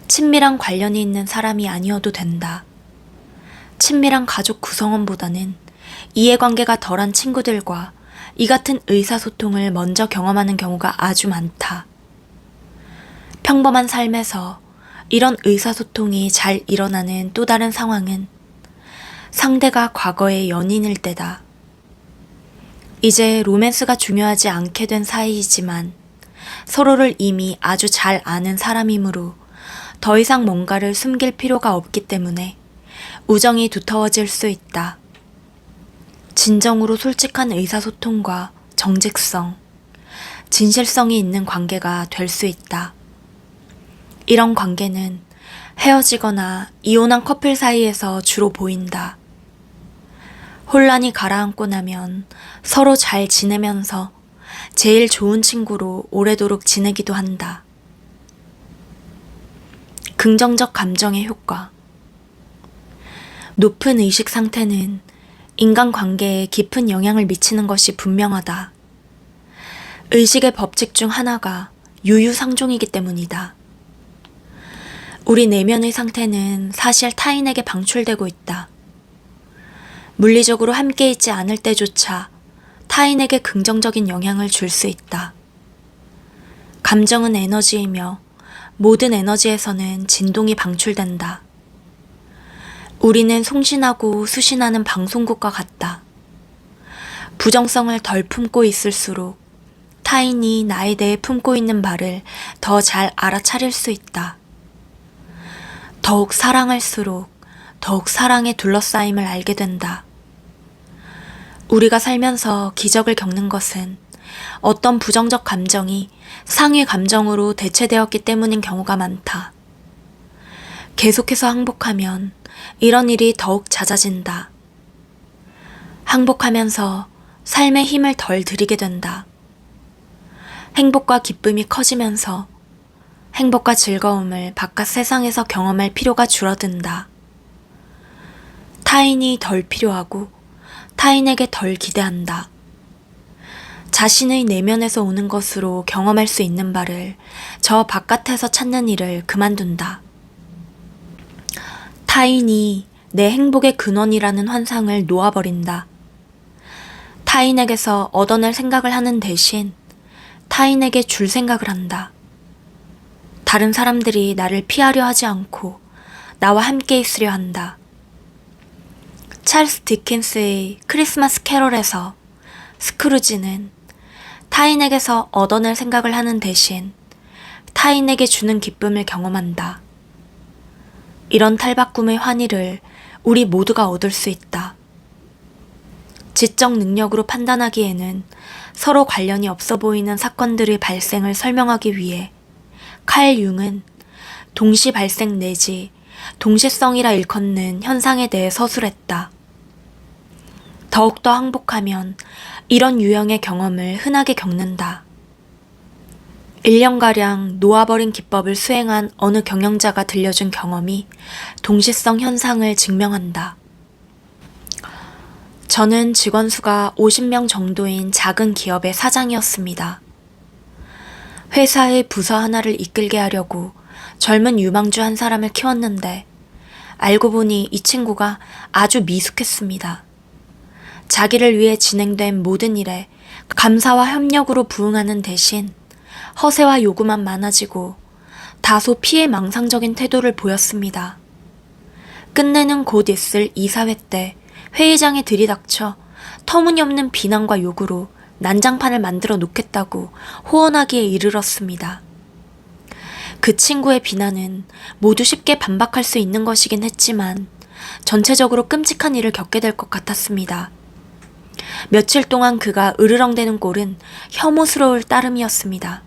친밀한 관련이 있는 사람이 아니어도 된다. 친밀한 가족 구성원보다는 이해관계가 덜한 친구들과 이 같은 의사소통을 먼저 경험하는 경우가 아주 많다. 평범한 삶에서 이런 의사소통이 잘 일어나는 또 다른 상황은 상대가 과거의 연인일 때다. 이제 로맨스가 중요하지 않게 된 사이이지만 서로를 이미 아주 잘 아는 사람이므로 더 이상 뭔가를 숨길 필요가 없기 때문에 우정이 두터워질 수 있다. 진정으로 솔직한 의사소통과 정직성, 진실성이 있는 관계가 될 수 있다. 이런 관계는 헤어지거나 이혼한 커플 사이에서 주로 보인다. 혼란이 가라앉고 나면 서로 잘 지내면서 제일 좋은 친구로 오래도록 지내기도 한다. 긍정적 감정의 효과. 높은 의식 상태는 인간관계에 깊은 영향을 미치는 것이 분명하다. 의식의 법칙 중 하나가 유유상종이기 때문이다. 우리 내면의 상태는 사실 타인에게 방출되고 있다. 물리적으로 함께 있지 않을 때조차 타인에게 긍정적인 영향을 줄 수 있다. 감정은 에너지이며 모든 에너지에서는 진동이 방출된다. 우리는 송신하고 수신하는 방송국과 같다. 부정성을 덜 품고 있을수록 타인이 나에 대해 품고 있는 바를 더 잘 알아차릴 수 있다. 더욱 사랑할수록 더욱 사랑에 둘러싸임을 알게 된다. 우리가 살면서 기적을 겪는 것은 어떤 부정적 감정이 상위 감정으로 대체되었기 때문인 경우가 많다. 계속해서 항복하면 이런 일이 더욱 잦아진다. 항복하면서 삶에 힘을 덜 들이게 된다. 행복과 기쁨이 커지면서 행복과 즐거움을 바깥 세상에서 경험할 필요가 줄어든다. 타인이 덜 필요하고 타인에게 덜 기대한다. 자신의 내면에서 오는 것으로 경험할 수 있는 바를 저 바깥에서 찾는 일을 그만둔다. 타인이 내 행복의 근원이라는 환상을 놓아버린다. 타인에게서 얻어낼 생각을 하는 대신 타인에게 줄 생각을 한다. 다른 사람들이 나를 피하려 하지 않고 나와 함께 있으려 한다. 찰스 디킨스의 크리스마스 캐럴에서 스크루지는 타인에게서 얻어낼 생각을 하는 대신 타인에게 주는 기쁨을 경험한다. 이런 탈바꿈의 환희를 우리 모두가 얻을 수 있다. 지적 능력으로 판단하기에는 서로 관련이 없어 보이는 사건들의 발생을 설명하기 위해 칼 융은 동시 발생 내지 동시성이라 일컫는 현상에 대해 서술했다. 더욱더 항복하면 이런 유형의 경험을 흔하게 겪는다. 1년가량 놓아버린 기법을 수행한 어느 경영자가 들려준 경험이 동시성 현상을 증명한다. 저는 직원 수가 50명 정도인 작은 기업의 사장이었습니다. 회사의 부서 하나를 이끌게 하려고 젊은 유망주 한 사람을 키웠는데 알고 보니 이 친구가 아주 미숙했습니다. 자기를 위해 진행된 모든 일에 감사와 협력으로 부응하는 대신 허세와 요구만 많아지고 다소 피해망상적인 태도를 보였습니다. 끝내는 곧 있을 이사회 때 회의장에 들이닥쳐 터무니없는 비난과 요구로 난장판을 만들어 놓겠다고 호언하기에 이르렀습니다. 그 친구의 비난은 모두 쉽게 반박할 수 있는 것이긴 했지만 전체적으로 끔찍한 일을 겪게 될 것 같았습니다. 며칠 동안 그가 으르렁대는 꼴은 혐오스러울 따름이었습니다.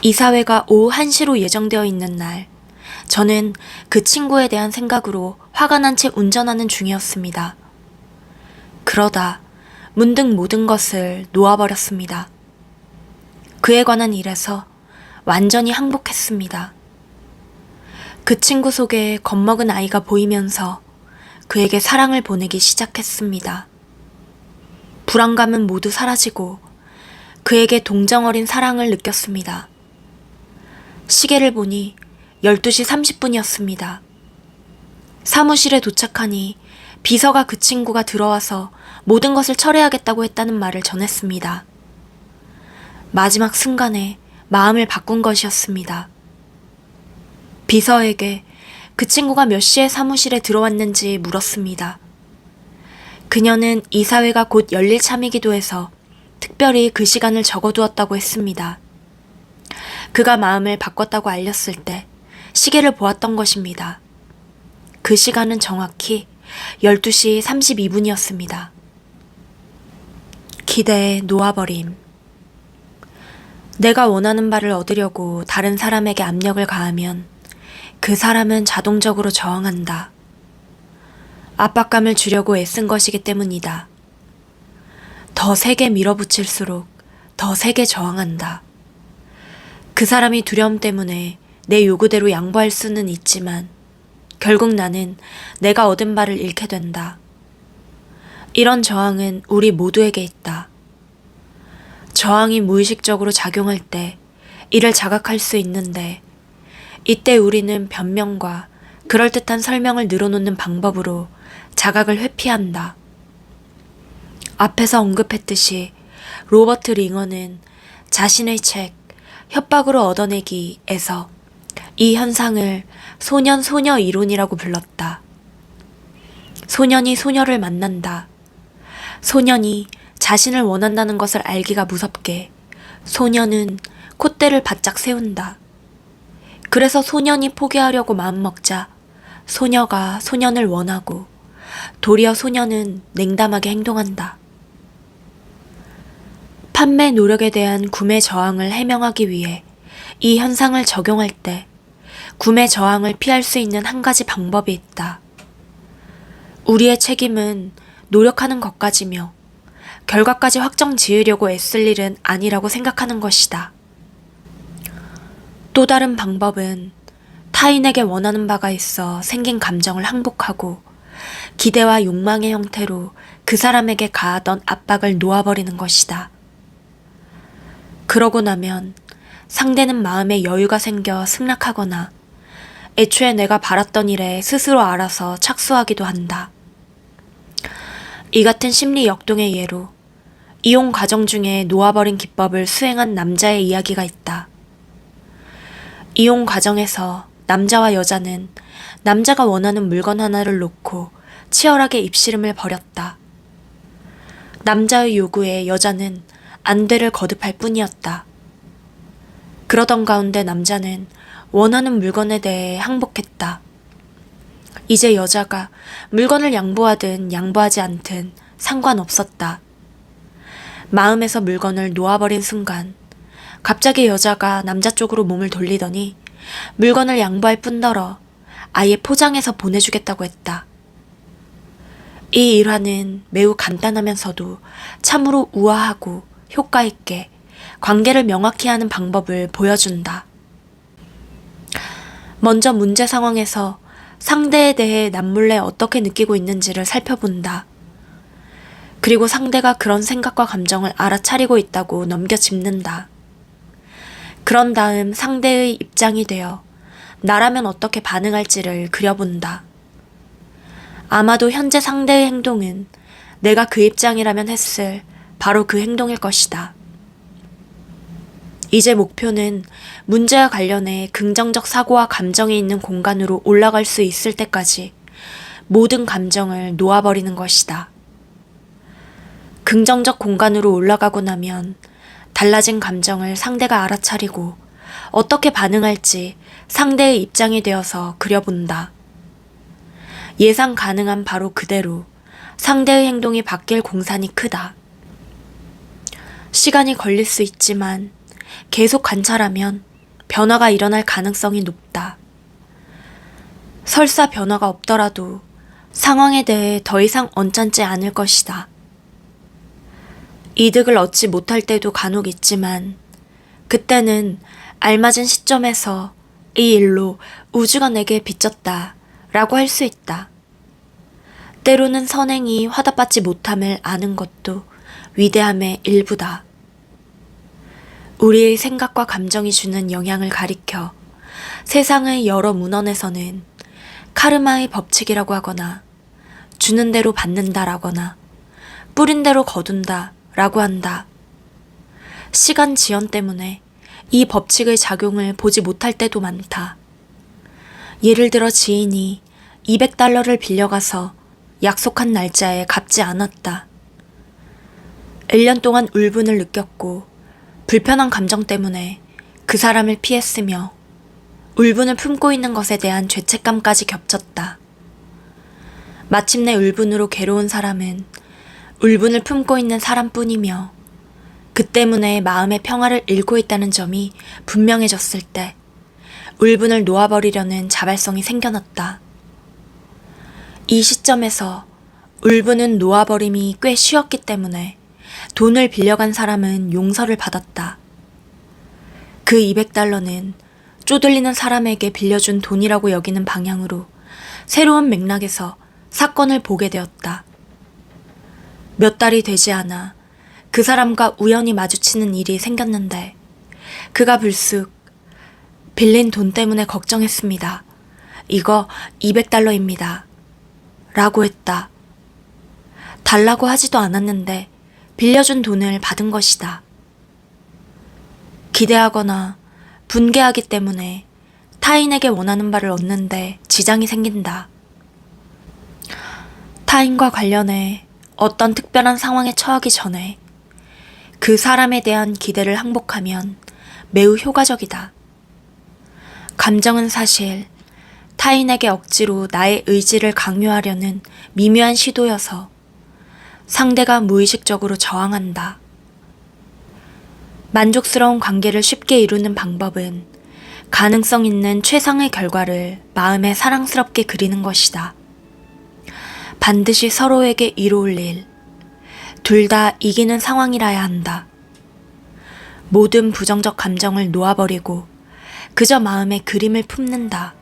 이사회가 오후 1시로 예정되어 있는 날, 저는 그 친구에 대한 생각으로 화가 난 채 운전하는 중이었습니다. 그러다 문득 모든 것을 놓아버렸습니다. 그에 관한 일에서 완전히 항복했습니다. 그 친구 속에 겁먹은 아이가 보이면서 그에게 사랑을 보내기 시작했습니다. 불안감은 모두 사라지고 그에게 동정 어린 사랑을 느꼈습니다. 시계를 보니 12시 30분이었습니다. 사무실에 도착하니 비서가 그 친구가 들어와서 모든 것을 철회하겠다고 했다는 말을 전했습니다. 마지막 순간에 마음을 바꾼 것이었습니다. 비서에게 그 친구가 몇 시에 사무실에 들어왔는지 물었습니다. 그녀는 이사회가 곧 열릴 참이기도 해서 특별히 그 시간을 적어두었다고 했습니다. 그가 마음을 바꿨다고 알렸을 때 시계를 보았던 것입니다. 그 시간은 정확히 12시 32분이었습니다. 기대에 놓아버림. 내가 원하는 바를 얻으려고 다른 사람에게 압력을 가하면 그 사람은 자동적으로 저항한다. 압박감을 주려고 애쓴 것이기 때문이다. 더 세게 밀어붙일수록 더 세게 저항한다. 그 사람이 두려움 때문에 내 요구대로 양보할 수는 있지만 결국 나는 내가 얻은 바를 잃게 된다. 이런 저항은 우리 모두에게 있다. 저항이 무의식적으로 작용할 때 이를 자각할 수 있는데 이때 우리는 변명과 그럴듯한 설명을 늘어놓는 방법으로 자각을 회피한다. 앞에서 언급했듯이 로버트 링어는 자신의 책 협박으로 얻어내기에서 이 현상을 소년-소녀 이론이라고 불렀다. 소년이 소녀를 만난다. 소년이 자신을 원한다는 것을 알기가 무섭게 소년은 콧대를 바짝 세운다. 그래서 소년이 포기하려고 마음먹자 소녀가 소년을 원하고 도리어 소년은 냉담하게 행동한다. 판매 노력에 대한 구매 저항을 해명하기 위해 이 현상을 적용할 때 구매 저항을 피할 수 있는 한 가지 방법이 있다. 우리의 책임은 노력하는 것까지며 결과까지 확정 지으려고 애쓸 일은 아니라고 생각하는 것이다. 또 다른 방법은 타인에게 원하는 바가 있어 생긴 감정을 항복하고 기대와 욕망의 형태로 그 사람에게 가하던 압박을 놓아버리는 것이다. 그러고 나면 상대는 마음에 여유가 생겨 승낙하거나 애초에 내가 바랐던 일에 스스로 알아서 착수하기도 한다. 이 같은 심리 역동의 예로 이혼 과정 중에 놓아버린 기법을 수행한 남자의 이야기가 있다. 이혼 과정에서 남자와 여자는 남자가 원하는 물건 하나를 놓고 치열하게 입씨름을 벌였다. 남자의 요구에 여자는 안돼를 거듭할 뿐이었다. 그러던 가운데 남자는 원하는 물건에 대해 항복했다. 이제 여자가 물건을 양보하든 양보하지 않든 상관없었다. 마음에서 물건을 놓아버린 순간 갑자기 여자가 남자 쪽으로 몸을 돌리더니 물건을 양보할 뿐더러 아예 포장해서 보내주겠다고 했다. 이 일화는 매우 간단하면서도 참으로 우아하고 효과 있게 관계를 명확히 하는 방법을 보여준다. 먼저 문제 상황에서 상대에 대해 남몰래 어떻게 느끼고 있는지를 살펴본다. 그리고 상대가 그런 생각과 감정을 알아차리고 있다고 넘겨짚는다. 그런 다음 상대의 입장이 되어 나라면 어떻게 반응할지를 그려본다. 아마도 현재 상대의 행동은 내가 그 입장이라면 했을 바로 그 행동일 것이다. 이제 목표는 문제와 관련해 긍정적 사고와 감정이 있는 공간으로 올라갈 수 있을 때까지 모든 감정을 놓아버리는 것이다. 긍정적 공간으로 올라가고 나면 달라진 감정을 상대가 알아차리고 어떻게 반응할지 상대의 입장이 되어서 그려본다. 예상 가능한 바로 그대로 상대의 행동이 바뀔 공산이 크다. 시간이 걸릴 수 있지만 계속 관찰하면 변화가 일어날 가능성이 높다. 설사 변화가 없더라도 상황에 대해 더 이상 언짢지 않을 것이다. 이득을 얻지 못할 때도 간혹 있지만 그때는 알맞은 시점에서 이 일로 우주가 내게 빚졌다 라고 할 수 있다. 때로는 선행이 화답받지 못함을 아는 것도 위대함의 일부다. 우리의 생각과 감정이 주는 영향을 가리켜 세상의 여러 문헌에서는 카르마의 법칙이라고 하거나 주는 대로 받는다라거나 뿌린 대로 거둔다 라고 한다. 시간 지연 때문에 이 법칙의 작용을 보지 못할 때도 많다. 예를 들어 지인이 200달러를 빌려가서 약속한 날짜에 갚지 않았다. 1년 동안 울분을 느꼈고 불편한 감정 때문에 그 사람을 피했으며 울분을 품고 있는 것에 대한 죄책감까지 겹쳤다. 마침내 울분으로 괴로운 사람은 울분을 품고 있는 사람뿐이며 그 때문에 마음의 평화를 잃고 있다는 점이 분명해졌을 때 울분을 놓아버리려는 자발성이 생겨났다. 이 시점에서 울분은 놓아버림이 꽤 쉬웠기 때문에 돈을 빌려간 사람은 용서를 받았다. 그 $200는 쪼들리는 사람에게 빌려준 돈이라고 여기는 방향으로 새로운 맥락에서 사건을 보게 되었다. 몇 달이 되지 않아 그 사람과 우연히 마주치는 일이 생겼는데 그가 불쑥 빌린 돈 때문에 걱정했습니다. 이거 $200입니다. 라고 했다. 달라고 하지도 않았는데 빌려준 돈을 받은 것이다. 기대하거나 분개하기 때문에 타인에게 원하는 바를 얻는데 지장이 생긴다. 타인과 관련해 어떤 특별한 상황에 처하기 전에 그 사람에 대한 기대를 항복하면 매우 효과적이다. 감정은 사실 타인에게 억지로 나의 의지를 강요하려는 미묘한 시도여서 상대가 무의식적으로 저항한다. 만족스러운 관계를 쉽게 이루는 방법은 가능성 있는 최상의 결과를 마음에 사랑스럽게 그리는 것이다. 반드시 서로에게 이로울 일, 둘 다 이기는 상황이라야 한다. 모든 부정적 감정을 놓아버리고 그저 마음에 그림을 품는다.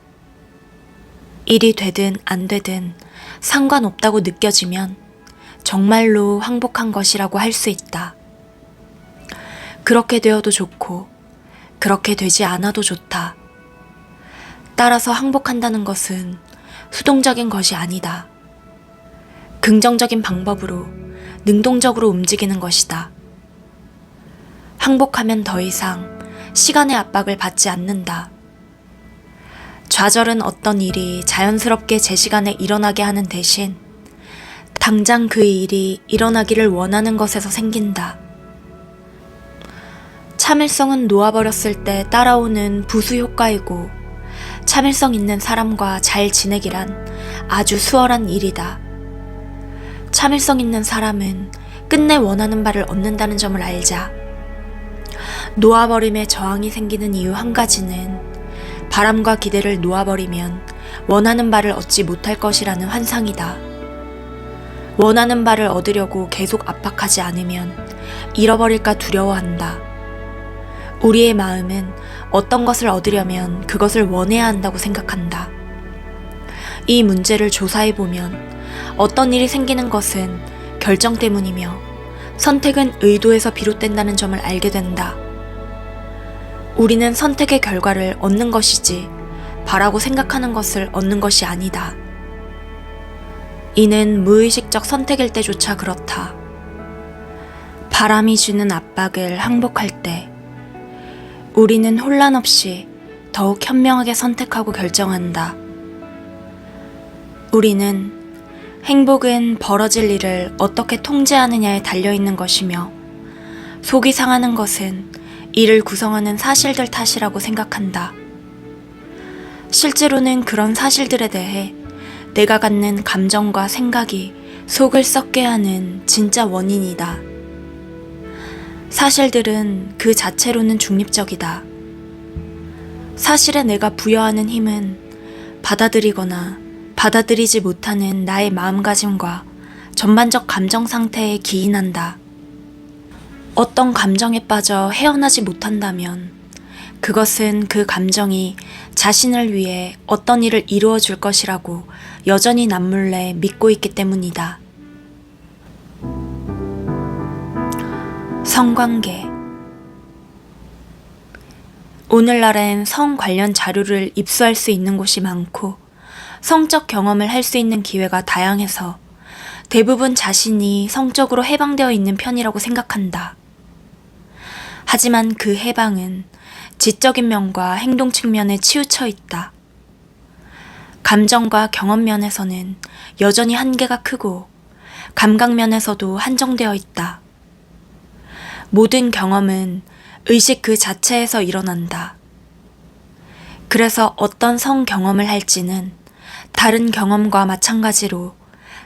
일이 되든 안 되든 상관없다고 느껴지면 정말로 항복한 것이라고 할 수 있다. 그렇게 되어도 좋고 그렇게 되지 않아도 좋다. 따라서 항복한다는 것은 수동적인 것이 아니다. 긍정적인 방법으로 능동적으로 움직이는 것이다. 항복하면 더 이상 시간의 압박을 받지 않는다. 좌절은 어떤 일이 자연스럽게 제 시간에 일어나게 하는 대신 당장 그 일이 일어나기를 원하는 것에서 생긴다. 참을성은 놓아버렸을 때 따라오는 부수 효과이고 참을성 있는 사람과 잘 지내기란 아주 수월한 일이다. 참을성 있는 사람은 끝내 원하는 바를 얻는다는 점을 알자. 놓아버림에 저항이 생기는 이유 한 가지는 바람과 기대를 놓아버리면 원하는 바를 얻지 못할 것이라는 환상이다. 원하는 바를 얻으려고 계속 압박하지 않으면 잃어버릴까 두려워한다. 우리의 마음은 어떤 것을 얻으려면 그것을 원해야 한다고 생각한다. 이 문제를 조사해보면 어떤 일이 생기는 것은 결정 때문이며 선택은 의도에서 비롯된다는 점을 알게 된다. 우리는 선택의 결과를 얻는 것이지 바라고 생각하는 것을 얻는 것이 아니다. 이는 무의식적 선택일 때조차 그렇다. 바람이 주는 압박을 항복할 때 우리는 혼란 없이 더욱 현명하게 선택하고 결정한다. 우리는 행복은 벌어질 일을 어떻게 통제하느냐에 달려있는 것이며 속이 상하는 것은 이를 구성하는 사실들 탓이라고 생각한다. 실제로는 그런 사실들에 대해 내가 갖는 감정과 생각이 속을 썩게 하는 진짜 원인이다. 사실들은 그 자체로는 중립적이다. 사실에 내가 부여하는 힘은 받아들이거나 받아들이지 못하는 나의 마음가짐과 전반적 감정 상태에 기인한다. 어떤 감정에 빠져 헤어나지 못한다면 그것은 그 감정이 자신을 위해 어떤 일을 이루어 줄 것이라고 여전히 남몰래 믿고 있기 때문이다. 성관계. 오늘날엔 성 관련 자료를 입수할 수 있는 곳이 많고 성적 경험을 할 수 있는 기회가 다양해서 대부분 자신이 성적으로 해방되어 있는 편이라고 생각한다. 하지만 그 해방은 지적인 면과 행동 측면에 치우쳐 있다. 감정과 경험 면에서는 여전히 한계가 크고 감각 면에서도 한정되어 있다. 모든 경험은 의식 그 자체에서 일어난다. 그래서 어떤 성 경험을 할지는 다른 경험과 마찬가지로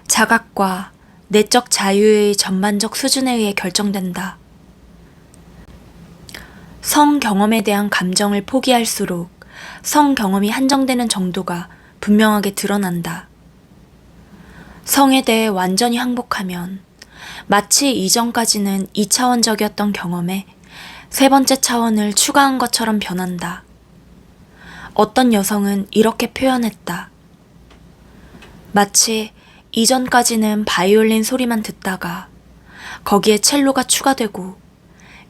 자각과 내적 자유의 전반적 수준에 의해 결정된다. 성 경험에 대한 감정을 포기할수록 성 경험이 한정되는 정도가 분명하게 드러난다. 성에 대해 완전히 항복하면 마치 이전까지는 2차원적이었던 경험에 세 번째 차원을 추가한 것처럼 변한다. 어떤 여성은 이렇게 표현했다. 마치 이전까지는 바이올린 소리만 듣다가 거기에 첼로가 추가되고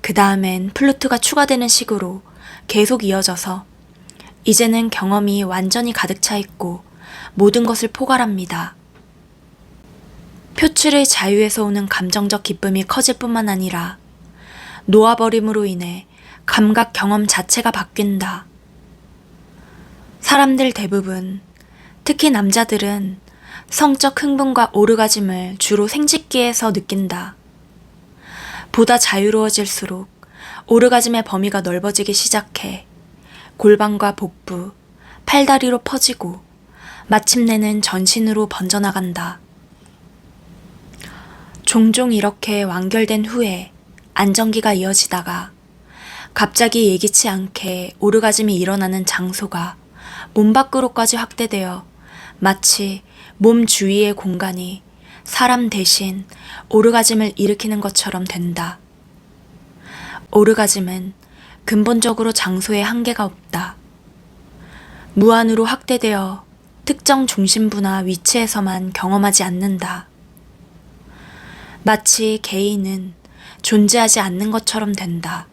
그 다음엔 플루트가 추가되는 식으로 계속 이어져서 이제는 경험이 완전히 가득 차 있고 모든 것을 포괄합니다. 표출의 자유에서 오는 감정적 기쁨이 커질 뿐만 아니라 놓아버림으로 인해 감각 경험 자체가 바뀐다. 사람들 대부분, 특히 남자들은 성적 흥분과 오르가즘을 주로 생殖기에서 느낀다. 보다 자유로워질수록 오르가즘의 범위가 넓어지기 시작해 골반과 복부, 팔다리로 퍼지고 마침내는 전신으로 번져나간다. 종종 이렇게 완결된 후에 안정기가 이어지다가 갑자기 예기치 않게 오르가즘이 일어나는 장소가 몸 밖으로까지 확대되어 마치 몸 주위의 공간이 사람 대신 오르가즘을 일으키는 것처럼 된다. 오르가즘은 근본적으로 장소에 한계가 없다. 무한으로 확대되어 특정 중심부나 위치에서만 경험하지 않는다. 마치 개인은 존재하지 않는 것처럼 된다.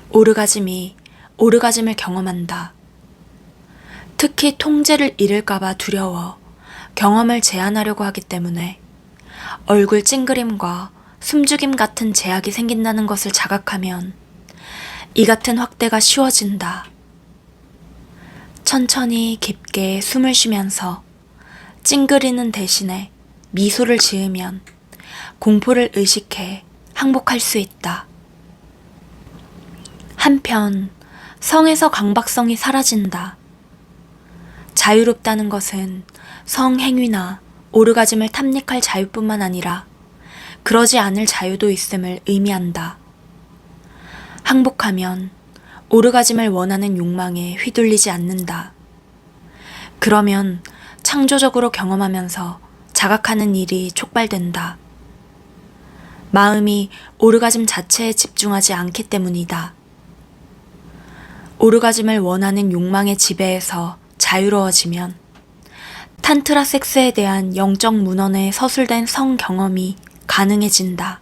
오르가즘이 오르가즘을 경험한다. 특히 통제를 잃을까봐 두려워 경험을 제한하려고 하기 때문에 얼굴 찡그림과 숨죽임 같은 제약이 생긴다는 것을 자각하면 이 같은 확대가 쉬워진다. 천천히 깊게 숨을 쉬면서 찡그리는 대신에 미소를 지으면 공포를 의식해 항복할 수 있다. 한편 성에서 강박성이 사라진다. 자유롭다는 것은 성행위나 오르가즘을 탐닉할 자유뿐만 아니라 그러지 않을 자유도 있음을 의미한다. 항복하면 오르가즘을 원하는 욕망에 휘둘리지 않는다. 그러면 창조적으로 경험하면서 자각하는 일이 촉발된다. 마음이 오르가즘 자체에 집중하지 않기 때문이다. 오르가즘을 원하는 욕망의 지배에서 자유로워지면 탄트라 섹스에 대한 영적 문헌에 서술된 성 경험이 가능해진다.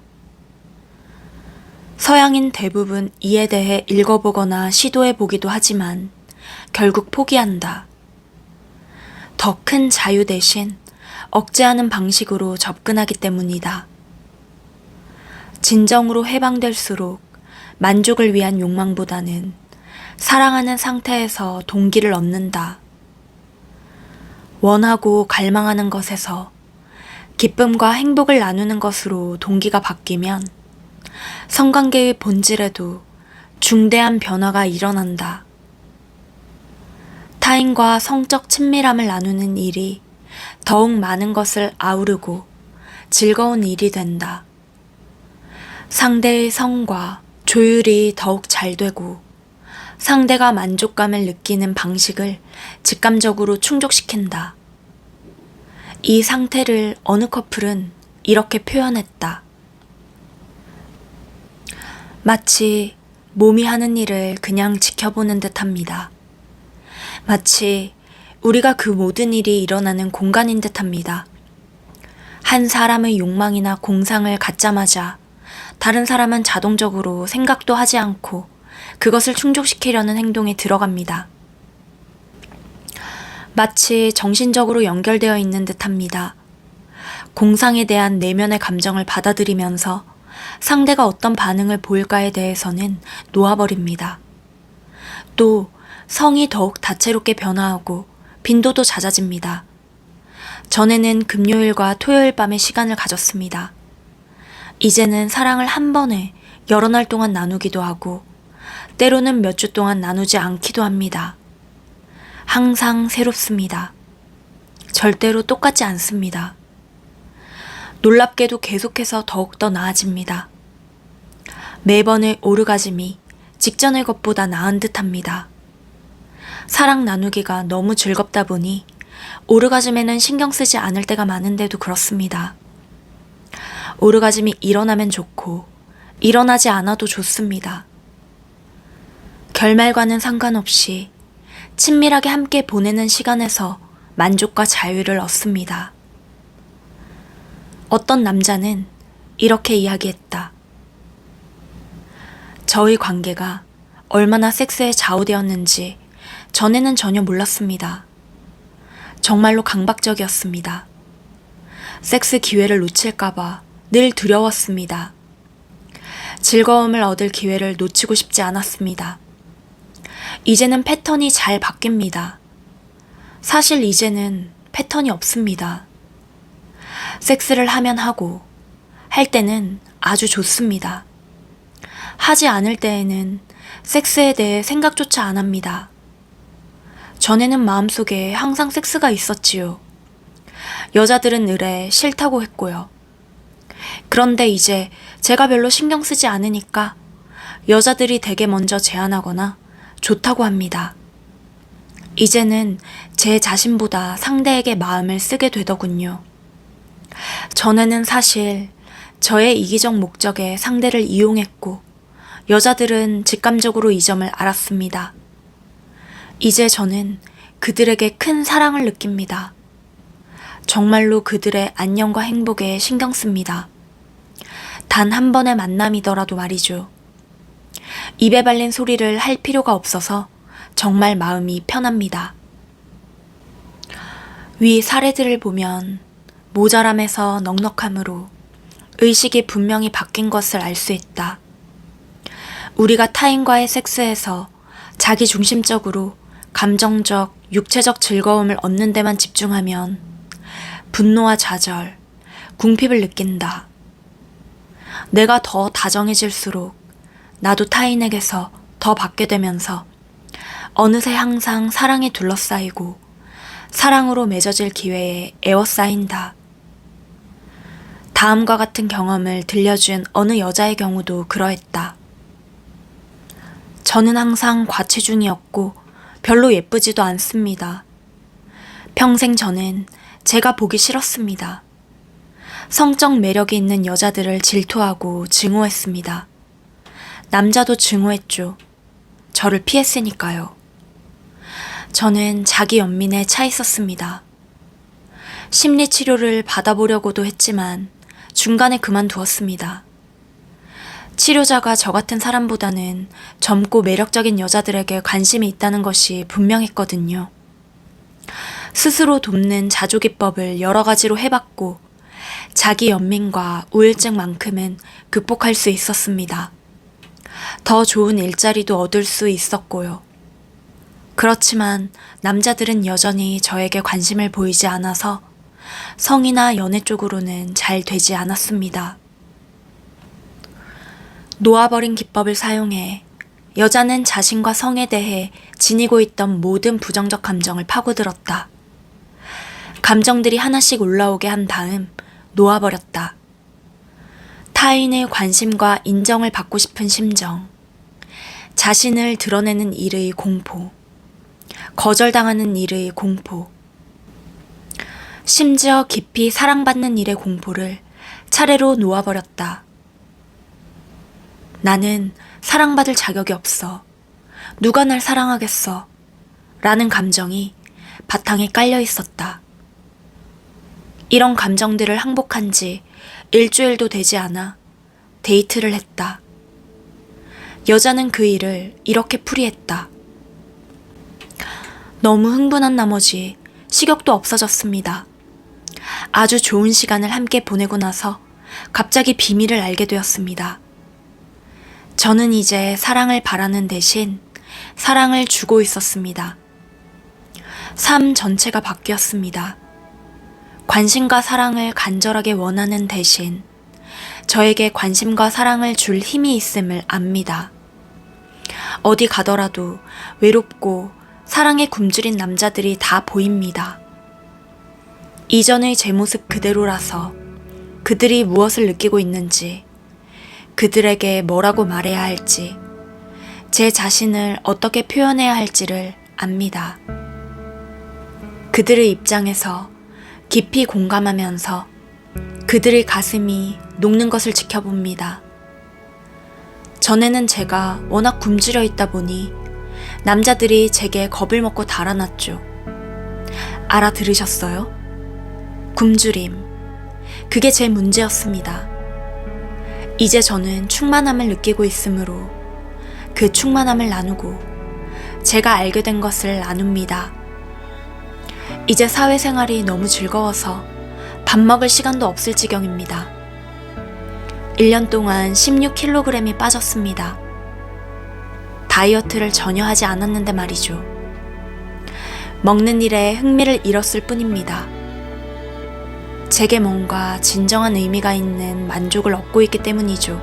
서양인 대부분 이에 대해 읽어보거나 시도해보기도 하지만 결국 포기한다. 더 큰 자유 대신 억제하는 방식으로 접근하기 때문이다. 진정으로 해방될수록 만족을 위한 욕망보다는 사랑하는 상태에서 동기를 얻는다. 원하고 갈망하는 것에서 기쁨과 행복을 나누는 것으로 동기가 바뀌면 성관계의 본질에도 중대한 변화가 일어난다. 타인과 성적 친밀함을 나누는 일이 더욱 많은 것을 아우르고 즐거운 일이 된다. 상대의 성과 조율이 더욱 잘 되고 상대가 만족감을 느끼는 방식을 직감적으로 충족시킨다. 이 상태를 어느 커플은 이렇게 표현했다. 마치 몸이 하는 일을 그냥 지켜보는 듯합니다. 마치 우리가 그 모든 일이 일어나는 공간인 듯합니다. 한 사람의 욕망이나 공상을 갖자마자 다른 사람은 자동적으로 생각도 하지 않고 그것을 충족시키려는 행동에 들어갑니다. 마치 정신적으로 연결되어 있는 듯합니다. 공상에 대한 내면의 감정을 받아들이면서 상대가 어떤 반응을 보일까에 대해서는 놓아버립니다. 또 성이 더욱 다채롭게 변화하고 빈도도 잦아집니다. 전에는 금요일과 토요일 밤에 시간을 가졌습니다. 이제는 사랑을 한 번에 여러 날 동안 나누기도 하고 때로는 몇 주 동안 나누지 않기도 합니다. 항상 새롭습니다. 절대로 똑같지 않습니다. 놀랍게도 계속해서 더욱더 나아집니다. 매번의 오르가즘이 직전의 것보다 나은 듯합니다. 사랑 나누기가 너무 즐겁다 보니 오르가즘에는 신경 쓰지 않을 때가 많은데도 그렇습니다. 오르가즘이 일어나면 좋고 일어나지 않아도 좋습니다. 결말과는 상관없이 친밀하게 함께 보내는 시간에서 만족과 자유를 얻습니다. 어떤 남자는 이렇게 이야기했다. 저희 관계가 얼마나 섹스에 좌우되었는지 전에는 전혀 몰랐습니다. 정말로 강박적이었습니다. 섹스 기회를 놓칠까봐 늘 두려웠습니다. 즐거움을 얻을 기회를 놓치고 싶지 않았습니다. 이제는 패턴이 잘 바뀝니다. 사실 이제는 패턴이 없습니다. 섹스를 하면 하고, 할 때는 아주 좋습니다. 하지 않을 때에는 섹스에 대해 생각조차 안 합니다. 전에는 마음속에 항상 섹스가 있었지요. 여자들은 의뢰 싫다고 했고요. 그런데 이제 제가 별로 신경 쓰지 않으니까 여자들이 되게 먼저 제안하거나 좋다고 합니다. 이제는 제 자신보다 상대에게 마음을 쓰게 되더군요. 전에는 사실 저의 이기적 목적에 상대를 이용했고 여자들은 직감적으로 이 점을 알았습니다. 이제 저는 그들에게 큰 사랑을 느낍니다. 정말로 그들의 안녕과 행복에 신경 씁니다. 단 한 번의 만남이더라도 말이죠. 입에 발린 소리를 할 필요가 없어서 정말 마음이 편합니다. 위 사례들을 보면 모자람에서 넉넉함으로 의식이 분명히 바뀐 것을 알 수 있다. 우리가 타인과의 섹스에서 자기 중심적으로 감정적, 육체적 즐거움을 얻는 데만 집중하면 분노와 좌절, 궁핍을 느낀다. 내가 더 다정해질수록 나도 타인에게서 더 받게 되면서 어느새 항상 사랑에 둘러싸이고 사랑으로 맺어질 기회에 에워싸인다. 다음과 같은 경험을 들려준 어느 여자의 경우도 그러했다. 저는 항상 과체중이었고 별로 예쁘지도 않습니다. 평생 저는 제가 보기 싫었습니다. 성적 매력이 있는 여자들을 질투하고 증오했습니다. 남자도 증오했죠. 저를 피했으니까요. 저는 자기 연민에 차 있었습니다. 심리치료를 받아보려고도 했지만 중간에 그만두었습니다. 치료자가 저 같은 사람보다는 젊고 매력적인 여자들에게 관심이 있다는 것이 분명했거든요. 스스로 돕는 자조기법을 여러 가지로 해봤고 자기 연민과 우울증만큼은 극복할 수 있었습니다. 더 좋은 일자리도 얻을 수 있었고요. 그렇지만 남자들은 여전히 저에게 관심을 보이지 않아서 성이나 연애 쪽으로는 잘 되지 않았습니다. 놓아버린 기법을 사용해 여자는 자신과 성에 대해 지니고 있던 모든 부정적 감정을 파고들었다. 감정들이 하나씩 올라오게 한 다음 놓아버렸다. 타인의 관심과 인정을 받고 싶은 심정, 자신을 드러내는 일의 공포, 거절당하는 일의 공포, 심지어 깊이 사랑받는 일의 공포를 차례로 놓아버렸다. 나는 사랑받을 자격이 없어. 누가 날 사랑하겠어. 라는 감정이 바탕에 깔려 있었다. 이런 감정들을 항복한 지 일주일도 되지 않아 데이트를 했다. 여자는 그 일을 이렇게 풀이했다. 너무 흥분한 나머지 식욕도 없어졌습니다. 아주 좋은 시간을 함께 보내고 나서 갑자기 비밀을 알게 되었습니다. 저는 이제 사랑을 바라는 대신 사랑을 주고 있었습니다. 삶 전체가 바뀌었습니다. 관심과 사랑을 간절하게 원하는 대신 저에게 관심과 사랑을 줄 힘이 있음을 압니다. 어디 가더라도 외롭고 사랑에 굶주린 남자들이 다 보입니다. 이전의 제 모습 그대로라서 그들이 무엇을 느끼고 있는지, 그들에게 뭐라고 말해야 할지, 제 자신을 어떻게 표현해야 할지를 압니다. 그들의 입장에서 깊이 공감하면서 그들의 가슴이 녹는 것을 지켜봅니다. 전에는 제가 워낙 굶주려 있다 보니 남자들이 제게 겁을 먹고 달아났죠. 알아들으셨어요? 굶주림. 그게 제 문제였습니다. 이제 저는 충만함을 느끼고 있으므로 그 충만함을 나누고 제가 알게 된 것을 나눕니다. 이제 사회생활이 너무 즐거워서 밥 먹을 시간도 없을 지경입니다. 1년 동안 16kg이 빠졌습니다. 다이어트를 전혀 하지 않았는데 말이죠. 먹는 일에 흥미를 잃었을 뿐입니다. 제게 뭔가 진정한 의미가 있는 만족을 얻고 있기 때문이죠.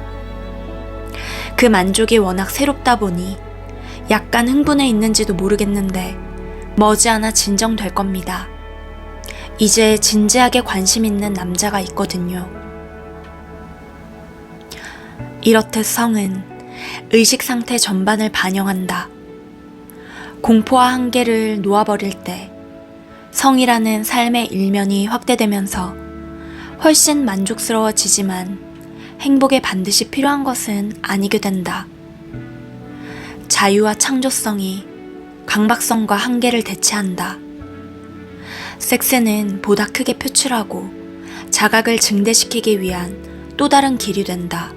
그 만족이 워낙 새롭다 보니 약간 흥분해 있는지도 모르겠는데 머지않아 진정될 겁니다. 이제 진지하게 관심 있는 남자가 있거든요. 이렇듯 성은 의식 상태 전반을 반영한다. 공포와 한계를 놓아버릴 때 성이라는 삶의 일면이 확대되면서 훨씬 만족스러워지지만 행복에 반드시 필요한 것은 아니게 된다. 자유와 창조성이 강박성과 한계를 대체한다. 섹스는 보다 크게 표출하고 자각을 증대시키기 위한 또 다른 길이 된다.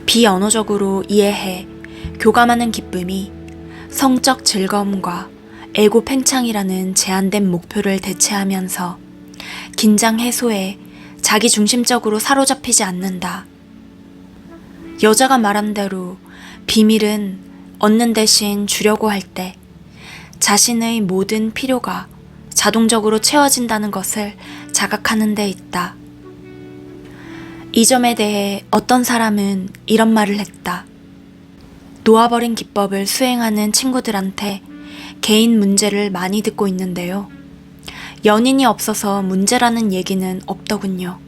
비언어적으로 이해해 교감하는 기쁨이 성적 즐거움과 에고 팽창이라는 제한된 목표를 대체하면서 긴장 해소에 자기 중심적으로 사로잡히지 않는다. 여자가 말한 대로 비밀은 얻는 대신 주려고 할 때 자신의 모든 필요가 자동적으로 채워진다는 것을 자각하는 데 있다. 이 점에 대해 어떤 사람은 이런 말을 했다. 놓아버린 기법을 수행하는 친구들한테 개인 문제를 많이 듣고 있는데요. 연인이 없어서 문제라는 얘기는 없더군요.